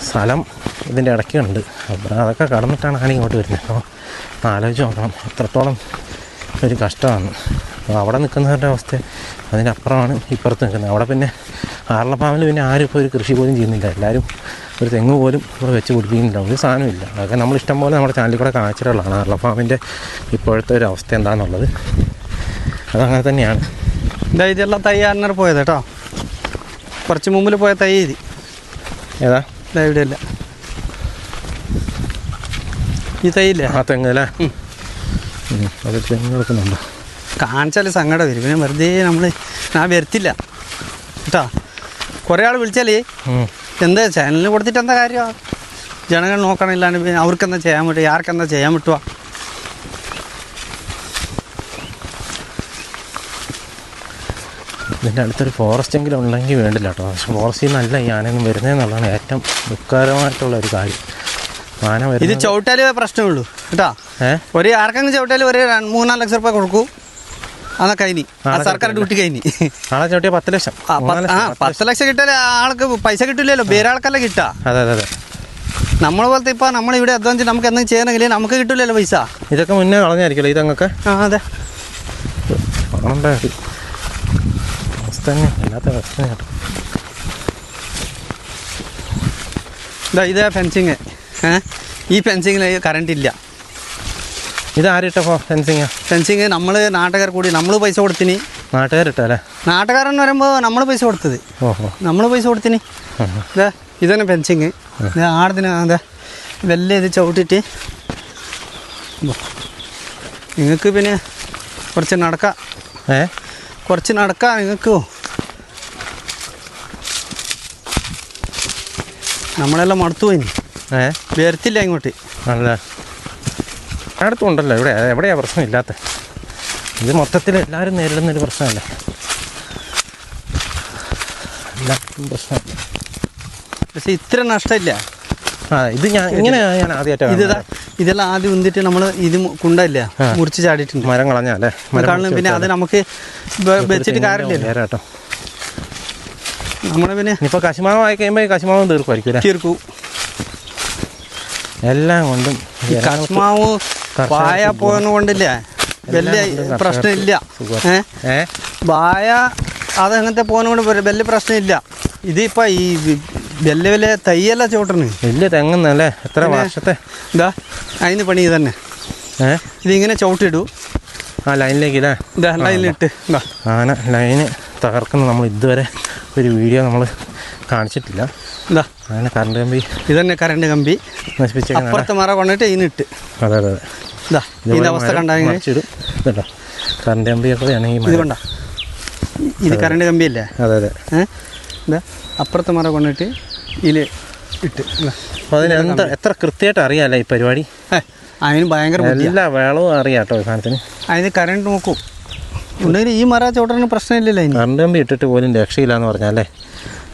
സ്ഥലം ഇതിൻ്റെ ഇടയ്ക്കുണ്ട്. അപ്പോൾ അതൊക്കെ കടന്നിട്ടാണ് ആന ഇങ്ങോട്ട് വരുന്നത്. അപ്പോൾ ആലോചിച്ച് നോക്കണം എത്രത്തോളം ഒരു കഷ്ടമാണ്. അപ്പോൾ അവിടെ നിൽക്കുന്നവരുടെ അവസ്ഥ അതിൻ്റെ അപ്പുറമാണ് ഇപ്പുറത്ത് നിൽക്കുന്നത്. അവിടെ പിന്നെ ആറളം ഫാമിൽ പിന്നെ ആരും ഇപ്പോൾ ഒരു കൃഷി പോലും ചെയ്യുന്നില്ല. എല്ലാവരും ഒരു തെങ്ങ് പോലും ഇവിടെ വെച്ച് പിടിപ്പിക്കുന്നില്ല, ഒരു സാധനമില്ല. അതൊക്കെ നമ്മൾ ഇഷ്ടം പോലെ നമ്മുടെ ചാനലിൽ കൂടെ കാണിച്ചിട്ടുള്ളതാണ് ആറളം ഫാമിൻ്റെ ഇപ്പോഴത്തെ ഒരു അവസ്ഥ എന്താണെന്നുള്ളത്. അതങ്ങനെ തന്നെയാണ്. ഇതെല്ലാം തൈ അന്നേരം പോയത് കേട്ടോ. കുറച്ച് മുമ്പിൽ പോയ തൈ ഇത് ഏതാ ഇവിടെ അല്ല, ഈ തൈ ഇല്ലേ ആ തെങ്ങ് അല്ലേ. അത് തെങ്ങ് എടുക്കുന്നുണ്ടോ കാണിച്ചാൽ സങ്കടം വരും. പിന്നെ വെറുതെ ഞാൻ വരുത്തില്ല കേട്ടോ. കുറേ ആൾ വിളിച്ചാൽ എന്താ ചാനലിന് കൊടുത്തിട്ട് എന്താ കാര്യമാണ്, ജനങ്ങൾ നോക്കണില്ലാണ്ട് പിന്നെ അവർക്കെന്താ ചെയ്യാൻ പറ്റുക, ആർക്കെന്താ ചെയ്യാൻ പറ്റുക. ഇതിൻ്റെ അടുത്തൊരു ഫോറസ്റ്റെങ്കിലും ഉണ്ടെങ്കിൽ വേണ്ടില്ല കേട്ടോ. പക്ഷെ ഫോറസ്റ്റിൽ നിന്നല്ല ഈ ആനയൊന്നും വരുന്നതെന്നുള്ളതാണ് ഏറ്റവും ദുഃഖകരമായിട്ടുള്ള ഒരു കാര്യം. ആന വരും. ഇത് ചവിട്ടാലേ പ്രശ്നമുള്ളൂ കേട്ടോ. ഒരു ആർക്കെങ്കിലും ചവിട്ടാൽ ഒരു 3-4 ലക്ഷം രൂപ കൊടുക്കൂ, അതാ കഴിഞ്ഞി സർക്കാർ ഡ്യൂട്ടി കഴിഞ്ഞി. ആളെ ചവിട്ടിയ 10 ലക്ഷം. 10 ലക്ഷം കിട്ടിയാൽ ആൾക്ക് പൈസ കിട്ടില്ലല്ലോ, വേറെ ആൾക്കല്ല കിട്ടുക. അതെ അതെ അതെ. നമ്മളെ പോലത്തെ ഇപ്പോൾ നമ്മളിവിടെ അധ്വാനിച്ച് നമുക്ക് എന്തെങ്കിലും ചെയ്യണമെങ്കിൽ നമുക്ക് കിട്ടില്ലല്ലോ പൈസ. ഇതൊക്കെ മുന്നേ കളഞ്ഞായിരിക്കുമല്ലോ ഇതങ്ങൊക്കെ. അതെ അവസ്ഥ തന്നെ ഇല്ലാത്ത അവസ്ഥ കേട്ടോ. ഇതാ ഫെൻസിങ്. ഈ ഫെൻസിങ്ങിൽ കറണ്ട് ഇല്ല. ഇതാരിട്ട ഫെൻസിങ് നമ്മൾ നാട്ടുകാർ കൂടി നമ്മൾ പൈസ കൊടുത്തിന്. നാട്ടുകാരിട്ടല്ലേ. നാട്ടുകാരെന്ന് പറയുമ്പോൾ നമ്മൾ പൈസ കൊടുത്തത്. നമ്മൾ പൈസ കൊടുത്തിന്. ഇതന്നെ ഫെൻസിങ്. ആടത്തിന് അതെ വലിയ ഇത് ചവിട്ടിട്ട് നിങ്ങൾക്ക് പിന്നെ കുറച്ച് നടക്കാം. കുറച്ച് നടക്കാം നിങ്ങൾക്ക്. നമ്മളെല്ലാം മടുത്തു പോയി, വരത്തില്ല ഇങ്ങോട്ട്. നല്ല അടുത്തും ഉണ്ടല്ലോ ഇവിടെ. എവിടെയാ പ്രശ്നമില്ലാത്ത? ഇത് മൊത്തത്തിൽ എല്ലാവരും നേരിടുന്നൊരു പ്രശ്നമല്ലേ. എല്ലാവർക്കും പ്രശ്നം. പക്ഷെ ഇത്ര നഷ്ടമില്ല. ഇത് ഞാൻ ആദ്യമായിട്ടാണ്. ഇതെല്ലാം ആദ്യം ഉന്തിട്ട് നമ്മൾ ഇത് കുണ്ടല്ല മുറിച്ച് ചാടിയിട്ടുണ്ട്. മരം കളഞ്ഞല്ലേ. പിന്നെ അത് നമുക്ക് വെച്ചിട്ട് കാര്യമില്ല കേട്ടോ. നമ്മളെ പിന്നെ ഇപ്പോൾ കശുമാവ് ആയി കഴിയുമ്പോൾ കശുമാവും തീർക്കുമായിരിക്കും. തീർക്കും എല്ലാം കൊണ്ടും. കശുമാവ് വായ പോയെന്ന് കൊണ്ടില്ല വലിയ പ്രശ്നമില്ല. വായ അതങ്ങനത്തെ പോകുന്നതുകൊണ്ട് വലിയ പ്രശ്നമില്ല. ഇതിപ്പോൾ ഈ വലിയ വലിയ തൈയല്ല ചോട്ടണ് വലിയ തെങ്ങുന്നല്ലേ. എത്ര വർഷത്തെ ഇതാ അതിന് പണി തന്നെ. ഇതിങ്ങനെ ചവിട്ടിടൂ ആ ലൈനിലേക്ക് അല്ലേ. ഇതാ ലൈനിലിട്ട് ആന ലൈന് തകർക്കുന്ന നമ്മൾ ഇതുവരെ ഒരു വീഡിയോ നമ്മൾ കാണിച്ചിട്ടില്ല. ഇതാ അങ്ങനെ കറണ്ട് കമ്പി. ഇതന്നെ കറണ്ട് കമ്പി നശിപ്പിച്ച അപ്പുറത്തെ മറ കൊണ്ടിട്ട് ഇതിനിട്ട്. അതെ അതെ അതെ. ഇതാ ഇതിൻ്റെ അവസ്ഥ കണ്ടാൽ കേട്ടോ. കറണ്ട് കമ്പിയൊക്കെയാണ് ഈ ഇത് കൊണ്ടാ. ഇത് കറണ്ട് കമ്പിയല്ലേ. അതെ അതെ. ഇതാ അപ്പുറത്തെ മറ കൊണ്ടിട്ട് ഇതിൽ ഇട്ട്. അപ്പോൾ അതിന് എത്ര കൃത്യമായിട്ട് അറിയാമല്ലേ ഈ പരിപാടി. അതിന് ഭയങ്കര എല്ലാ വേളവും അറിയാം കേട്ടോ സാധനത്തിന്. അതിന് കറണ്ട് നോക്കും ഉണ്ടെങ്കിൽ ഈ മറ ചോട്ടന് പ്രശ്നമില്ലല്ലോ. കറണ്ട് കമ്പി ഇട്ടിട്ട് പോലും രക്ഷയില്ല എന്ന് പറഞ്ഞാലേ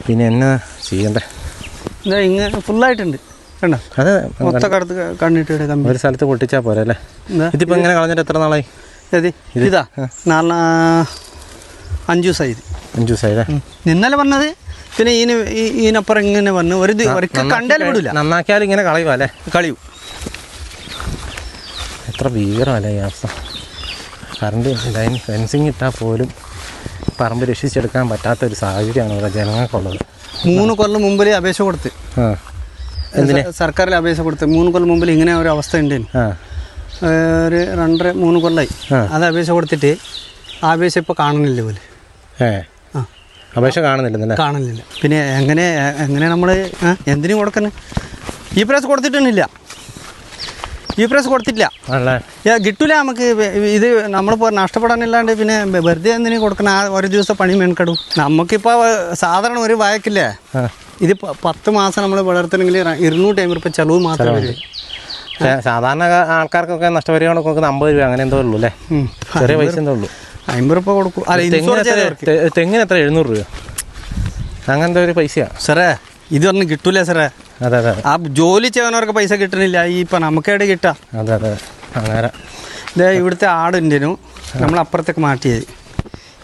പിന്നെ എന്നാ ചെയ്യണ്ടേ. ഇതാ ഇങ്ങനെ ഫുള്ളായിട്ടുണ്ട് കണ്ടോ. അതെ മൊത്തം കടത്ത് കണ്ണിട്ട് കമ്പി ഒരു സ്ഥലത്ത് പൊട്ടിച്ചാൽ പോരെ അല്ലേ. ഇതിപ്പോൾ ഇങ്ങനെ കളഞ്ഞിട്ട് എത്ര നാളായി? ഇതാ 5 ദിവസമായി. 5 ദിവസമായില്ലേ. ഇന്നലെ പറഞ്ഞത്. പിന്നെ ഇതിനപ്പുറം ഇങ്ങനെ വന്ന് ഒരിക്കൽ കണ്ടാലും വിടില്ല. നന്നാക്കിയാലും ഇങ്ങനെ കളയുക അല്ലേ. കളയും. എത്ര ഭീകരമല്ലേ ഈ അവസ്ഥ. കറണ്ട് ലൈൻ ഫെൻസിങ് ഇട്ടാൽ പോലും പറമ്പ് രക്ഷിച്ചെടുക്കാൻ പറ്റാത്തൊരു സാഹചര്യമാണ് ഇവിടെ ജനങ്ങൾക്കുള്ളത്. 3 കൊല്ലം മുമ്പിൽ അപേക്ഷ കൊടുത്ത് സർക്കാരിൽ അപേക്ഷ കൊടുത്ത് 3 കൊല്ലം മുമ്പിൽ ഇങ്ങനെ ഒരു അവസ്ഥ ഉണ്ടായിരുന്നു. ഒരു 2-3 കൊല്ലമായി അത് അപേക്ഷ കൊടുത്തിട്ട് ആ അപേക്ഷ ഇപ്പോൾ കാണുന്നില്ല പോലെ. അപേക്ഷ കാണുന്നില്ല. പിന്നെ എങ്ങനെ നമ്മൾ എന്തിനും കൊടുക്കുന്നത്? ഈ പ്രാവശ്യം കൊടുത്തിട്ടൊന്നുമില്ല. കിട്ടൂല നമുക്ക്. ഇത് നമ്മളിപ്പോൾ നഷ്ടപ്പെടാനില്ലാണ്ട് പിന്നെ വെറുതെ എന്തിനും കൊടുക്കണം? ആ ഒരു ദിവസം പണി മെനക്കെടും. നമുക്കിപ്പോൾ സാധാരണ ഒരു വായക്കില്ലേ, ഇത് 10 മാസം നമ്മൾ വളർത്തണമെങ്കിൽ 250 രൂപ ചെലവ് മാത്രമേ വരൂ. സാധാരണ ആൾക്കാർക്കൊക്കെ നഷ്ടപരിഹാരം കൊടുക്കുന്നത് 50 രൂപ അങ്ങനെ എന്തോ ഉള്ളൂ അല്ലേ? ചെറിയ പൈസ എന്തോ ഉള്ളൂ. 50 രൂപ കൊടുക്കും. തെങ്ങിന് എത്ര 700 രൂപ അങ്ങനത്തെ ഒരു പൈസയാണ് സാറേ. ഇതൊന്നും കിട്ടൂല സാറേ. അതെ. ആ ജോലി ചെയ്യുന്നവർക്ക് പൈസ കിട്ടണില്ല. ഇപ്പം നമുക്കേടെ കിട്ടാം. അതെ അങ്ങനെ. ഇതേ ഇവിടുത്തെ ആടുണ്ടേനു നമ്മളപ്പുറത്തേക്ക് മാറ്റിയത്.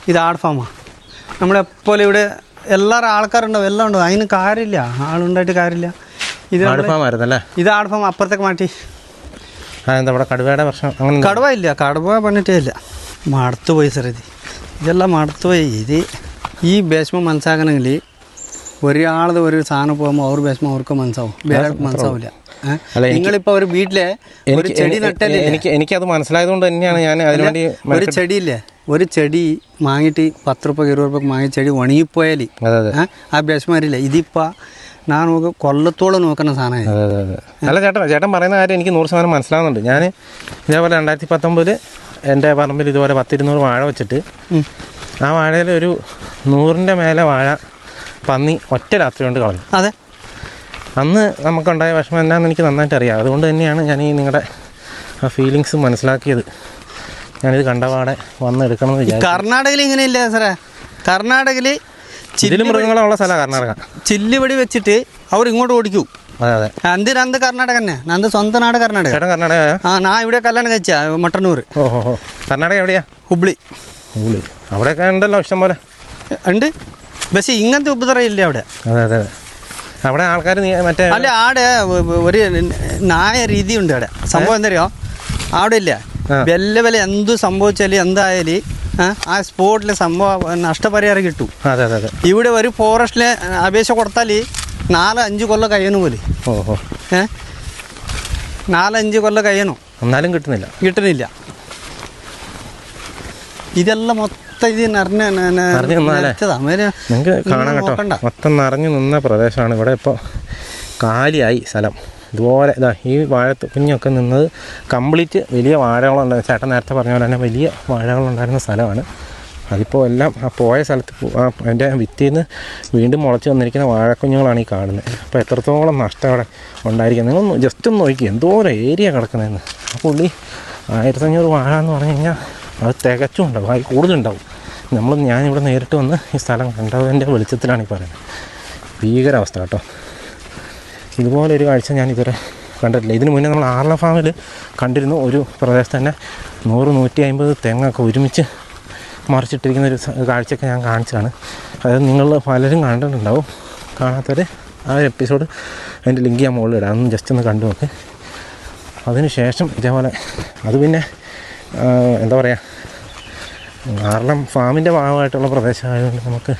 ഇത് ആട് ഫാമാണ്. നമ്മളെപ്പോലെ ഇവിടെ എല്ലാവരും ആൾക്കാരുണ്ടാവും, എല്ലാം ഉണ്ടാവും. അതിന് കാര്യമില്ല, ആളുണ്ടായിട്ട് കാര്യമില്ല. ഇത് ആട് ഫാമായിരുന്നല്ലേ? ഇത് ആട് ഫാം അപ്പുറത്തേക്ക് മാറ്റി. അതെന്താ ഇവിടെ കടുവയുടെ പ്രശ്നം? അങ്ങനെ കടുവ ഇല്ല, കടുവ പണിട്ടേ ഇല്ല. മടുത്തു പോയി സാർ. ഇതെല്ലാം മടുത്തു പോയി. ഇത് ഈ വിഷമം മനസ്സാക്കണമെങ്കിൽ ഒരാളത് ഒരു സാധനം പോകുമ്പോൾ അവർ വിഷമം അവർക്ക് മനസ്സാവും, വേറെ മനസ്സാവില്ല. നിങ്ങളിപ്പോൾ ഒരു വീട്ടിലെ ഒരു ചെടി നട്ടല്ലേ? എനിക്കത് മനസ്സിലായതുകൊണ്ട് തന്നെയാണ് ഞാൻ അതിനുവേണ്ടി. ഒരു ചെടിയില്ലേ, ഒരു ചെടി വാങ്ങിയിട്ട് 10 രൂപ 20 രൂപ വാങ്ങിയ ചെടി ഉണങ്ങിപ്പോയാൽ ആ വിഷമരില്ല. ഇതിപ്പോൾ ഞാൻ കൊല്ലത്തോളം നോക്കുന്ന സാധനമായി. അല്ല ചേട്ടൻ പറയുന്ന കാര്യം എനിക്ക് 100% മനസ്സിലാവുന്നുണ്ട്. ഞാൻ ഇതേപോലെ 2019 എൻ്റെ പറമ്പിൽ ഇതുപോലെ 10-200 വാഴ വെച്ചിട്ട് ആ വാഴയിൽ ഒരു 100ൻ്റെ മേലെ വാഴ പന്നി ഒറ്റ രാത്രി കൊണ്ട് കളഞ്ഞു. അതെ, അന്ന് നമുക്കുണ്ടായ വിഷമം എന്താണെന്ന് എനിക്ക് നന്നായിട്ട് അറിയാം. അതുകൊണ്ട് തന്നെയാണ് ഞാൻ ഈ നിങ്ങളുടെ ആ ഫീലിങ്സ് മനസ്സിലാക്കിയത്. ഞാനിത് കണ്ടപാടെ വന്ന് എടുക്കണമെന്ന് വിചാരിച്ചു. കർണാടകയിൽ ഇങ്ങനെയില്ല സാറേ. കർണാടകയിൽ ചില്ല് മൃഗങ്ങളുള്ള സ്ഥലമാണ് കർണാടക. ചില്ലുപടി വെച്ചിട്ട് അവർ ഇങ്ങോട്ട് ഓടിക്കും. അതെ. നന്ദി കർണാടക തന്നെ. നന്ദി സ്വന്തം നാട് കർണാടക. കർണാടക? ഞാൻ ഇവിടെ കല്യാണം കഴിച്ച മട്ടന്നൂർ. ഓഹോ. കർണാടക എവിടെയാ? ഹുബ്ലി. അവിടെയൊക്കെ ഉണ്ടല്ലോ ഇഷ്ടം പോലെ ഉണ്ട്. പക്ഷേ ഇങ്ങനത്തെ ഉപദ്രവം ഇല്ല അവിടെ. അതെ. അവിടെ ആൾക്കാർ മറ്റേ അല്ല, ആടെ ഒരു നായ രീതിയുണ്ട് അവിടെ. സംഭവം എന്തറിയോ, അവിടെ ഇല്ല വില എന്ത് സംഭവിച്ചാലും എന്തായാലും ആ സ്പോട്ടിൽ സംഭവം നഷ്ടപരിഹാരം കിട്ടും. അതെ. ഇവിടെ ഒരു ഫോറസ്റ്റിലെ അപേക്ഷ കൊടുത്താൽ 4-5 കൊല്ലം കഴിയണു പോലെ. 4-5 കൊല്ലം കഴിയണു, എന്നാലും കിട്ടുന്നില്ല. ഇതെല്ലാം മൊത്തം ഇത് നിങ്ങൾക്ക് കാണാൻ കേട്ടോ. മൊത്തം നിറഞ്ഞു നിന്ന പ്രദേശമാണ്. ഇവിടെ ഇപ്പോൾ കാലിയായി സ്ഥലം. ഇതുപോലെ ഈ കുഞ്ഞൊക്കെ നിന്നത് കംപ്ലീറ്റ് വലിയ വാഴകളുണ്ടായിരുന്നു. ചേട്ടൻ നേരത്തെ പറഞ്ഞ പോലെ തന്നെ വലിയ വാഴകളുണ്ടായിരുന്ന സ്ഥലമാണ്. അതിപ്പോൾ എല്ലാം ആ പോയ സ്ഥലത്ത് അതിൻ്റെ വിത്തിൽ നിന്ന് വീണ്ടും മുളച്ച് വന്നിരിക്കുന്ന വാഴക്കുഞ്ഞുങ്ങളാണ് ഈ കാണുന്നത്. അപ്പോൾ എത്രത്തോളം നഷ്ടം അവിടെ ഉണ്ടായിരിക്കും. നിങ്ങൾ ജസ്റ്റ് ഒന്ന് നോക്കി എന്തോരം ഏരിയ കിടക്കുന്നതെന്ന്. ആ പുള്ളി 1500 വാഴ എന്ന് പറഞ്ഞു കഴിഞ്ഞാൽ അത് തികച്ചും ഉണ്ടാവും, അതിൽ കൂടുതലുണ്ടാവും. ഞാനിവിടെ നേരിട്ട് വന്ന് ഈ സ്ഥലം കണ്ടതിൻ്റെ വെളിച്ചത്തിലാണ് ഈ പറയുന്നത്. ഭീകരാവസ്ഥ കേട്ടോ. ഇതുപോലെ ഒരു കാഴ്ച ഞാൻ ഇതുവരെ കണ്ടിട്ടില്ല. ഇതിന് മുന്നേ നമ്മൾ ആർല ഫാമിൽ കണ്ടിരുന്നു. ഒരു പ്രദേശത്ത് തന്നെ 100-150 തെങ്ങൊക്കെ ഒരുമിച്ച് മറിച്ചിട്ടിരിക്കുന്ന ഒരു കാഴ്ചയൊക്കെ ഞാൻ കാണിച്ചതാണ്. അതായത് നിങ്ങൾ പലരും കണ്ടിട്ടുണ്ടാവും. കാണാത്തവർ ആ ഒരു എപ്പിസോഡ് അതിൻ്റെ ലിങ്ക് ഞാൻ മുകളിൽ ഇടാം. ഒന്ന് ജസ്റ്റ് ഒന്ന് കണ്ടു നോക്ക്. അതിന് ശേഷം ഇതേപോലെ അത് പിന്നെ എന്താ പറയുക, ആർലം ഫാമിൻ്റെ ഭാഗമായിട്ടുള്ള പ്രദേശമായതുകൊണ്ട് നമുക്ക്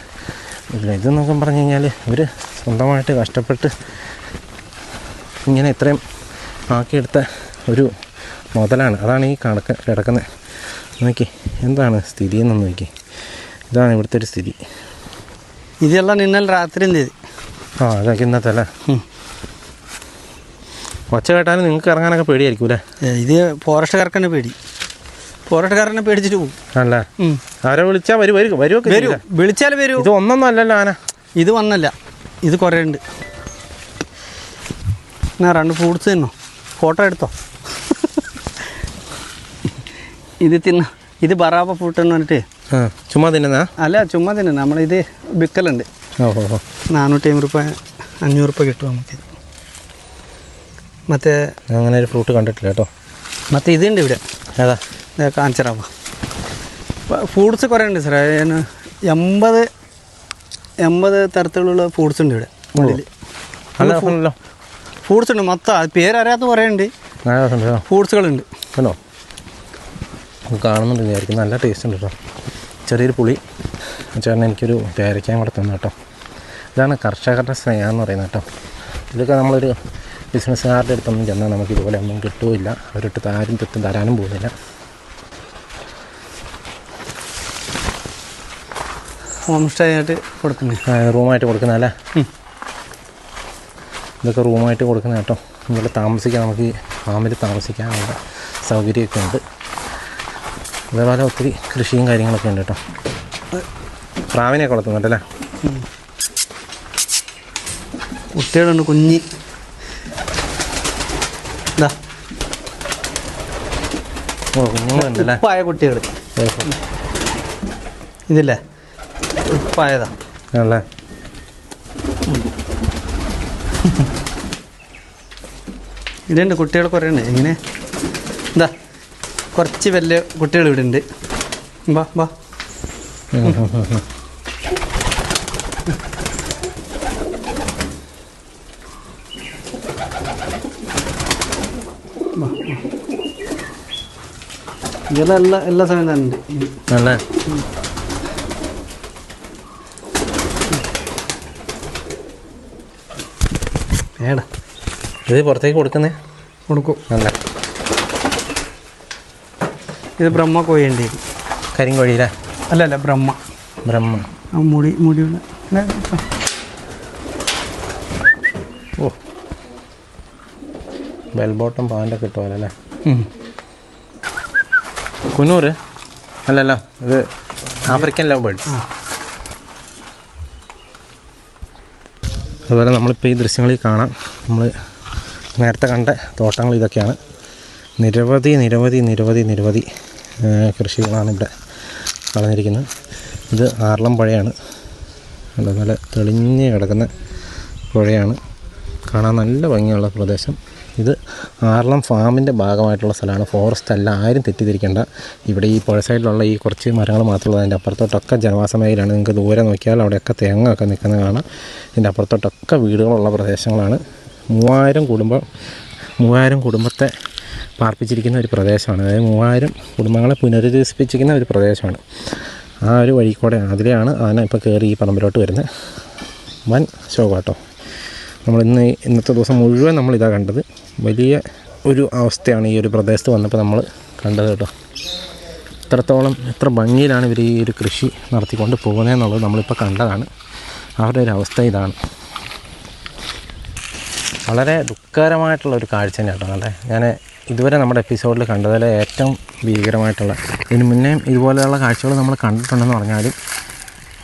ഇതെന്നൊക്കെ പറഞ്ഞു കഴിഞ്ഞാൽ ഇവർ സ്വന്തമായിട്ട് കഷ്ടപ്പെട്ട് ഇങ്ങനെ ഇത്രയും ആക്കിയെടുത്ത ഒരു മുതലാണ്. അതാണ് ഈ കിടക്കുന്നത്. നോക്കി എന്താണ് സ്ഥിതി എന്നൊന്ന് നോക്കി. ഇതാണ് ഇവിടുത്തെ ഒരു സ്ഥിതി. ഇതെല്ലാം ഇന്നലെ രാത്രി എന്ത് ചെയ്ത്? അതൊക്കെ ഇന്നത്തെ അല്ലേ. ഒച്ച കേട്ടാലും നിങ്ങൾക്ക് ഇറങ്ങാനൊക്കെ പേടിയായിരിക്കും അല്ലേ? ഇത് ഫോറസ്റ്റുകാർക്കെന്നെ പേടി. ഫോറസ്റ്റുകാരനെ പേടിച്ചിട്ട് പോകും അല്ലേ? ആരെ വിളിച്ചാൽ വിളിച്ചാൽ വരൂ. ഇത് ഒന്നൊന്നും അല്ലല്ലോ ആന. ഇത് വന്നല്ല, ഇത് കുറേ ഉണ്ട്. ഞാൻ 2 ഫ്രൂട്ട്സ് തിന്നോ, ഫോട്ടോ എടുത്തോ. ഇത് തിന്ന, ഇത് ബറാബ ഫ്രൂട്ട് എന്ന് പറഞ്ഞിട്ട് ചുമ്മാ തിന്നുന്ന അല്ല, ചുമ്മാ തിന്നുന്ന. നമ്മളിത് വിൽക്കലുണ്ട്. 450 രൂപ 500 രൂപ കിട്ടും നമുക്ക്. മറ്റേ അങ്ങനെ ഒരു ഫ്രൂട്ട് കണ്ടിട്ടില്ല കേട്ടോ. മറ്റേ ഇതുണ്ട് ഇവിടെ. ഏതാ? കാഞ്ചറാവ ഫ്രൂട്ട്സ് കുറേ ഉണ്ട് സാറേ. 80 തരത്തിലുള്ള ഫ്രൂട്ട്സ് ഉണ്ട് ഇവിടെ. ഫ്രൂട്ട്സ് ഉണ്ട് മൊത്തം. പേരറിയാത്ത കുറേ ഉണ്ട് ഫ്രൂട്ട്സുകളുണ്ട്. ഹലോ, കാണുന്നുണ്ട് വിചാരിക്കും. നല്ല ടേസ്റ്റ് ഉണ്ട് കേട്ടോ. ചെറിയൊരു പുളി. ചേട്ടൻ എനിക്കൊരു പേരയ്ക്കാൻ കൂടെ തന്നു കേട്ടോ. ഇതാണ് കർഷകരുടെ സ്നേഹം എന്ന് പറയുന്നത് കേട്ടോ. ഇതൊക്കെ നമ്മളൊരു ബിസിനസ്സുകാരുടെ അടുത്തൊന്നും ചെന്നാൽ നമുക്ക് ഇതുപോലെ ഒന്നും കിട്ടുകയില്ല. അവരിട്ട് ആരും തെറ്റും തരാനും പോകുന്നില്ല. ഹോം സ്റ്റേ ആയിട്ട് കൊടുക്കുന്നത്, റൂമായിട്ട് കൊടുക്കുന്നതല്ലേ? ഇതൊക്കെ റൂമായിട്ട് കൊടുക്കുന്ന കേട്ടോ. ഇവിടെ താമസിക്കാൻ നമുക്ക് ഈ ഫാമിൽ താമസിക്കാനുള്ള സൗകര്യമൊക്കെ ഉണ്ട്. അതേപോലെ ഒത്തിരി കൃഷിയും കാര്യങ്ങളൊക്കെ ഉണ്ട് കേട്ടോ. പ്രാവിനെയൊക്കെ വളർത്തുന്നുണ്ടല്ലേ? കുട്ടികളുണ്ട്, കുഞ്ഞി ഇതാ കുഞ്ഞുങ്ങളുണ്ടല്ലേ? ഉപ്പായ കുട്ടികൾ ഇതില്ലേ, ഉപ്പായതാ അല്ലേ? ഇതുണ്ട് കുട്ടികൾ കുറേ ഉണ്ട്. ഇങ്ങനെ എന്താ കുറച്ച് വലിയ കുട്ടികൾ ഇവിടെ ഉണ്ട്. ബാ ബാ ഇതെല്ലാം എല്ലാ സമയം തന്നെ ഉണ്ട്. അല്ലേ? ഏടാ ഇത് പുറത്തേക്ക് കൊടുക്കുന്നേ? കൊടുക്കും. അല്ല, ഇത് ബ്രഹ്മ കോഴിയുണ്ട്. കരിങ്കോഴിയില്ലേ? അല്ല ബ്രഹ്മ. ആ മുടിയുള്ള ഓ, ബെൽ ബോട്ടം പാൻ്റൊക്കെ കിട്ടുമല്ലോ അല്ലേ? കുന്നൂറ് അല്ലല്ലോ, ഇത് ആഫ്രിക്കൻ ലവ് ബേർഡ്സ്. അതുപോലെ നമ്മളിപ്പോൾ ഈ ദൃശ്യങ്ങളിൽ കാണാം, നമ്മൾ നേരത്തെ കണ്ട തോട്ടങ്ങൾ ഇതൊക്കെയാണ്. നിരവധി നിരവധി നിരവധി നിരവധി കൃഷികളാണ് ഇവിടെ കളഞ്ഞിരിക്കുന്നത്. ഇത് ആർളം പുഴയാണ്. നല്ല തെളിഞ്ഞ് കിടക്കുന്ന പുഴയാണ്, കാണാൻ നല്ല ഭംഗിയുള്ള പ്രദേശം. ഇത് ആർളം ഫാമിൻ്റെ ഭാഗമായിട്ടുള്ള സ്ഥലമാണ്, ഫോറസ്റ്റ് അല്ല. ആരും തെറ്റിദ്ധരിക്കേണ്ട. ഇവിടെ ഈ പുഴ സൈഡിലുള്ള ഈ കുറച്ച് മരങ്ങൾ മാത്രമുള്ളത്. അതിൻ്റെ അപ്പുറത്തോട്ടൊക്കെ ജനവാസ മേഖലയാണ്. നിങ്ങൾക്ക് ദൂരെ നോക്കിയാൽ അവിടെയൊക്കെ തേങ്ങ ഒക്കെ നിൽക്കുന്നത് കാണാം. ഇതിൻ്റെ അപ്പുറത്തോട്ടൊക്കെ വീടുകളുള്ള പ്രദേശങ്ങളാണ്. 3000 കുടുംബത്തെ പാർപ്പിച്ചിരിക്കുന്ന ഒരു പ്രദേശമാണ്. അതായത് 3000 കുടുംബങ്ങളെ പുനരധിവസിപ്പിച്ചിരിക്കുന്ന ഒരു പ്രദേശമാണ്. ആ ഒരു വഴി കൂടെയാണ്, അതിലെയാണ് ആന ഇപ്പോൾ കയറി ഈ പറമ്പിലോട്ട് വരുന്നത്. വൻ ശോകാട്ടോ. ഇന്നത്തെ ദിവസം മുഴുവൻ നമ്മളിതാ കണ്ടത്. വലിയ ഒരു അവസ്ഥയാണ് ഈ ഒരു പ്രദേശത്ത് വന്നപ്പോൾ നമ്മൾ കണ്ടത് കേട്ടോ. എത്ര ഭംഗിയിലാണ് ഇവർ ഈ ഒരു കൃഷി നടത്തിക്കൊണ്ട് പോകുന്നതെന്നുള്ളത് നമ്മളിപ്പോൾ കണ്ടതാണ്. അവരുടെ ഒരു അവസ്ഥ ഇതാണ്. വളരെ ദുഃഖകരമായിട്ടുള്ളൊരു കാഴ്ച തന്നെ കേട്ടോ. അല്ലേ, ഞാൻ ഇതുവരെ നമ്മുടെ എപ്പിസോഡിൽ കണ്ടതിലെ ഏറ്റവും ഭീകരമായിട്ടുള്ള, ഇതിന് മുന്നേ ഇതുപോലെയുള്ള കാഴ്ചകൾ നമ്മൾ കണ്ടിട്ടുണ്ടെന്ന് പറഞ്ഞാലും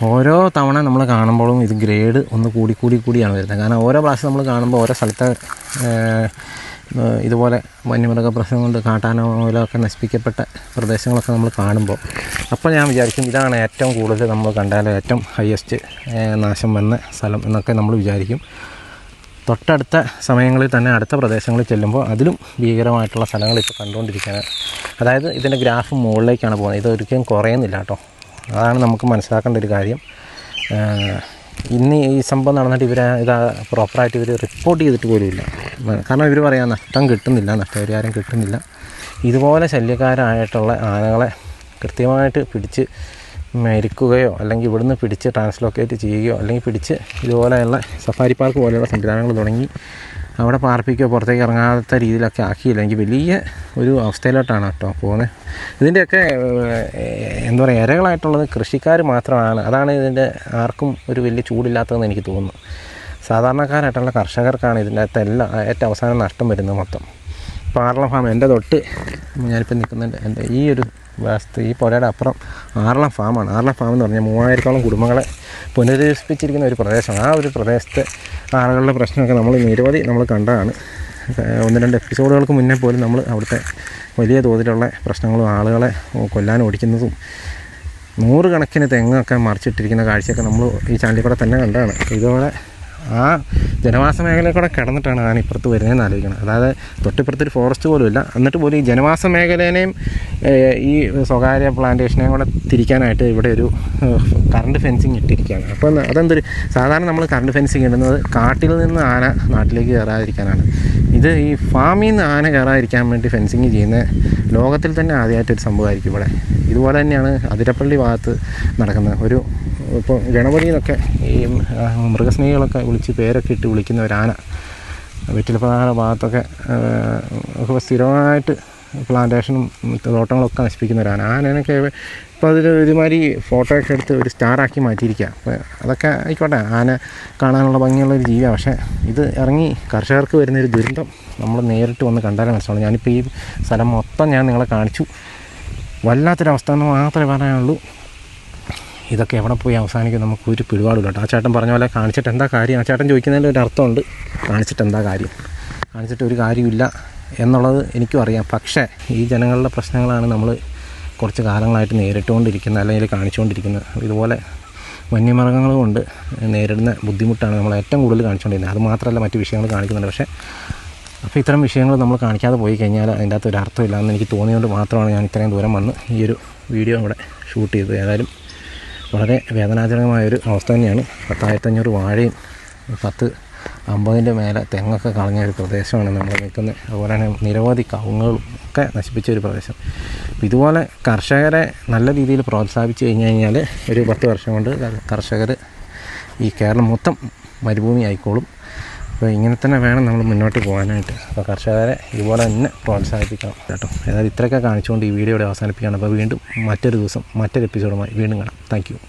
ഓരോ തവണ നമ്മൾ കാണുമ്പോഴും ഇത് ഗ്രേഡ് ഒന്ന് കൂടിയാണ് വരുന്നത്. കാരണം ഓരോ പ്രാവശ്യം നമ്മൾ കാണുമ്പോൾ ഓരോ സ്ഥലത്തെ ഇതുപോലെ വന്യമൃഗ പ്രശ്നം കൊണ്ട് കാട്ടാന മൂലമൊക്കെ നശിപ്പിക്കപ്പെട്ട പ്രദേശങ്ങളൊക്കെ നമ്മൾ കാണുമ്പോൾ അപ്പോൾ ഞാൻ വിചാരിക്കും ഇതാണ് ഏറ്റവും കൂടുതൽ നമ്മൾ കണ്ടാൽ ഏറ്റവും ഹയസ്റ്റ് നാശം വന്ന സ്ഥലം എന്നൊക്കെ നമ്മൾ വിചാരിക്കും. തൊട്ടടുത്ത സമയങ്ങളിൽ തന്നെ അടുത്ത പ്രദേശങ്ങളിൽ ചെല്ലുമ്പോൾ അതിലും ഭീകരമായിട്ടുള്ള സ്ഥലങ്ങൾ ഇപ്പോൾ കണ്ടുകൊണ്ടിരിക്കുകയാണ്. അതായത് ഇതിൻ്റെ ഗ്രാഫ് മുകളിലേക്കാണ് പോകുന്നത്. ഇതൊരിക്കലും കുറയുന്നില്ല കേട്ടോ. അതാണ് നമുക്ക് മനസ്സിലാക്കേണ്ട ഒരു കാര്യം. ഇന്ന് ഈ സംഭവം നടന്നിട്ട് ഇതാ പ്രോപ്പറായിട്ട് ഇവർ റിപ്പോർട്ട് ചെയ്തിട്ട് പോലുമില്ല. കാരണം ഇവർ പറയാം നഷ്ടം കിട്ടുന്നില്ല, നഷ്ടപരിഹാരം കിട്ടുന്നില്ല. ഇതുപോലെ ശല്യക്കാരായിട്ടുള്ള ആനകളെ കൃത്യമായിട്ട് പിടിച്ച് മരിക്കുകയോ അല്ലെങ്കിൽ ഇവിടുന്ന് പിടിച്ച് ട്രാൻസ്ലോക്കേറ്റ് ചെയ്യുകയോ അല്ലെങ്കിൽ പിടിച്ച് ഇതുപോലെയുള്ള സഫാരി പാർക്ക് പോലെയുള്ള സംവിധാനങ്ങൾ തുടങ്ങി അവിടെ പാർപ്പിക്കുകയോ പുറത്തേക്ക് ഇറങ്ങാത്ത രീതിയിലൊക്കെ ആക്കിയില്ലെങ്കിൽ വലിയ ഒരു അവസ്ഥയിലോട്ടാണ് കേട്ടോ പോകുന്നത്. ഇതിൻ്റെയൊക്കെ എന്താ പറയുക, ഇരകളായിട്ടുള്ളത് കൃഷിക്കാർ മാത്രമാണ്. അതാണ് ഇതിൻ്റെ ആർക്കും ഒരു വലിയ ചൂടില്ലാത്തതെന്ന് എനിക്ക് തോന്നുന്നു. സാധാരണക്കാരായിട്ടുള്ള കർഷകർക്കാണ് ഇതിൻ്റെ അകത്ത് ഏറ്റവും അവസാനം നഷ്ടം വരുന്നത് മൊത്തം. ഇപ്പോൾ ആർളം ഫാം എൻ്റെ തൊട്ട് ഞാനിപ്പോൾ നിൽക്കുന്നുണ്ട്. എൻ്റെ ഈ ഒരു വസ്തു ഈ പുഴയുടെ അപ്പുറം ആർളം ഫാമാണ്. ആർളം ഫാം എന്ന് പറഞ്ഞാൽ 3000-ഓളം കുടുംബങ്ങളെ പുനരധിവസിപ്പിച്ചിരിക്കുന്ന ഒരു പ്രദേശമാണ്. ആ ഒരു പ്രദേശത്തെ ആളുകളുടെ പ്രശ്നമൊക്കെ നമ്മൾ കണ്ടതാണ്. 1-2 എപ്പിസോഡുകൾക്ക് മുന്നേ പോലും നമ്മൾ അവിടുത്തെ വലിയ തോതിലുള്ള പ്രശ്നങ്ങളും ആളുകളെ കൊല്ലാൻ ഓടിക്കുന്നതും 100 കണക്കിന് തെങ്ങൊക്കെ മറിച്ചിട്ടിരിക്കുന്ന കാഴ്ചയൊക്കെ നമ്മൾ ഈ ചാനലിൽ കൂടെ തന്നെ കണ്ടതാണ്. ഇതോടെ ആ ജനവാസ മേഖലയിൽ കൂടെ കിടന്നിട്ടാണ് ഞാൻ ഇപ്പുറത്ത് വരുന്നതെന്ന് ആലോചിക്കണം. അതായത് തൊട്ടിപ്പുറത്തൊരു ഫോറസ്റ്റ് പോലും ഇല്ല. എന്നിട്ട് പോലും ഈ ജനവാസ മേഖലേനെയും ഈ സ്വകാര്യ പ്ലാന്റേഷനെയും കൂടെ തിരിക്കാനായിട്ട് ഇവിടെ ഒരു കറണ്ട് ഫെൻസിങ് ഇട്ടിരിക്കുകയാണ്. അപ്പോൾ അതെന്തൊരു, സാധാരണ നമ്മൾ കറണ്ട് ഫെൻസിങ് ഇടുന്നത് കാട്ടിൽ നിന്ന് ആന നാട്ടിലേക്ക് കയറാതിരിക്കാനാണ്. ഇത് ഈ ഫാമിൽ നിന്ന് ആന കയറാതിരിക്കാൻ വേണ്ടി ഫെൻസിങ് ചെയ്യുന്ന ലോകത്തിൽ തന്നെ ആദ്യമായിട്ടൊരു സംഭവമായിരിക്കും ഇവിടെ. ഇതുപോലെ തന്നെയാണ് അതിരപ്പള്ളി ഭാഗത്ത് നടക്കുന്നത്. ഇപ്പോൾ ഗണപതി എന്നൊക്കെ ഈ മൃഗസ്നേഹികളൊക്കെ പേരൊക്കെ ഇട്ട് വിളിക്കുന്ന ഒരു ആന വെറ്റിലപ്രധാന ഭാഗത്തൊക്കെ ഒക്കെ സ്ഥിരമായിട്ട് പ്ലാന്റേഷനും തോട്ടങ്ങളൊക്കെ നശിപ്പിക്കുന്ന ഒരു ആനയൊക്കെ ഇപ്പോൾ അതിൽ ഒരുമാതിരി ഫോട്ടോയൊക്കെ എടുത്ത് ഒരു സ്റ്റാറാക്കി മാറ്റിയിരിക്കുക. അപ്പോൾ അതൊക്കെ ആയിക്കോട്ടെ, ആന കാണാനുള്ള ഭംഗിയുള്ളൊരു ജീവിയാണ്. പക്ഷേ ഇത് ഇറങ്ങി കർഷകർക്ക് വരുന്നൊരു ദുരന്തം നമ്മൾ നേരിട്ട് വന്ന് കണ്ടാലേ മനസ്സിലാവും. ഞാനിപ്പോൾ ഈ സ്ഥലം മൊത്തം ഞാൻ നിങ്ങളെ കാണിച്ചു. വല്ലാത്തൊരവസ്ഥ എന്ന് മാത്രമേ പറയാനുള്ളൂ. ഇതൊക്കെ എവിടെ പോയി അവസാനിക്കും നമുക്കൊരു പിടിപാടില്ല കേട്ടോ. ആ ചേട്ടൻ പറഞ്ഞ പോലെ കാണിച്ചിട്ട് എന്താ കാര്യം? ആ ചേട്ടൻ ചോദിക്കുന്നതിൽ ഒരു അർത്ഥമുണ്ട്. കാണിച്ചിട്ട് എന്താ കാര്യം? കാണിച്ചിട്ട് ഒരു കാര്യമില്ല എന്നുള്ളത് എനിക്കും അറിയാം. പക്ഷേ ഈ ജനങ്ങളുടെ പ്രശ്നങ്ങളാണ് നമ്മൾ കുറച്ച് കാലങ്ങളായിട്ട് നേരിട്ടുകൊണ്ടിരിക്കുന്നത്, അല്ലെങ്കിൽ കാണിച്ചുകൊണ്ടിരിക്കുന്നത്. ഇതുപോലെ വന്യമൃഗങ്ങൾ കൊണ്ട് നേരിടുന്ന ബുദ്ധിമുട്ടാണ് നമ്മൾ ഏറ്റവും കൂടുതൽ കാണിച്ചുകൊണ്ടിരുന്നത്. അത് മാത്രമല്ല മറ്റ് വിഷയങ്ങൾ കാണിക്കുന്നുണ്ട്. പക്ഷേ അപ്പോൾ ഇത്തരം വിഷയങ്ങൾ നമ്മൾ കാണിക്കാതെ പോയി കഴിഞ്ഞാൽ അതിൻ്റെ അകത്ത് ഒരു അർത്ഥമില്ല എന്ന് എനിക്ക് തോന്നിയതുകൊണ്ട് മാത്രമാണ് ഞാൻ ഇത്രയും ദൂരം വന്ന് ഈ ഒരു വീഡിയോ ഇവിടെ ഷൂട്ട് ചെയ്തത്. ഏതായാലും വളരെ വേദനാജനകമായൊരു അവസ്ഥ തന്നെയാണ്. 10,500 വാഴയും 50 മേലെ തെങ്ങൊക്കെ കളഞ്ഞ ഒരു പ്രദേശമാണ് നമ്മൾ നിൽക്കുന്നത്. അതുപോലെ തന്നെ നിരവധി കവുങ്ങുകളും ഒക്കെ നശിപ്പിച്ച ഒരു പ്രദേശം. ഇതുപോലെ കർഷകരെ നല്ല രീതിയിൽ പ്രോത്സാഹിപ്പിച്ച് കഴിഞ്ഞാൽ ഒരു 10 വർഷം കൊണ്ട് കർഷകർ ഈ കേരളം മൊത്തം മരുഭൂമി ആയിക്കോളും. അപ്പോൾ ഇങ്ങനെ തന്നെ വേണം നമ്മൾ മുന്നോട്ട് പോകാനായിട്ട്. അപ്പോൾ കർഷകരെ ഇതുപോലെ തന്നെ പ്രോത്സാഹിപ്പിക്കണം കേട്ടോ. ഏതായാലും ഇത്രയൊക്കെ കാണിച്ചുകൊണ്ട് ഈ വീഡിയോ ഇവിടെ അവസാനിപ്പിക്കുകയാണ്. അപ്പോൾ വീണ്ടും മറ്റൊരു ദിവസം മറ്റൊരു എപ്പിസോഡുമായി വീണ്ടും കാണാം. Thank you.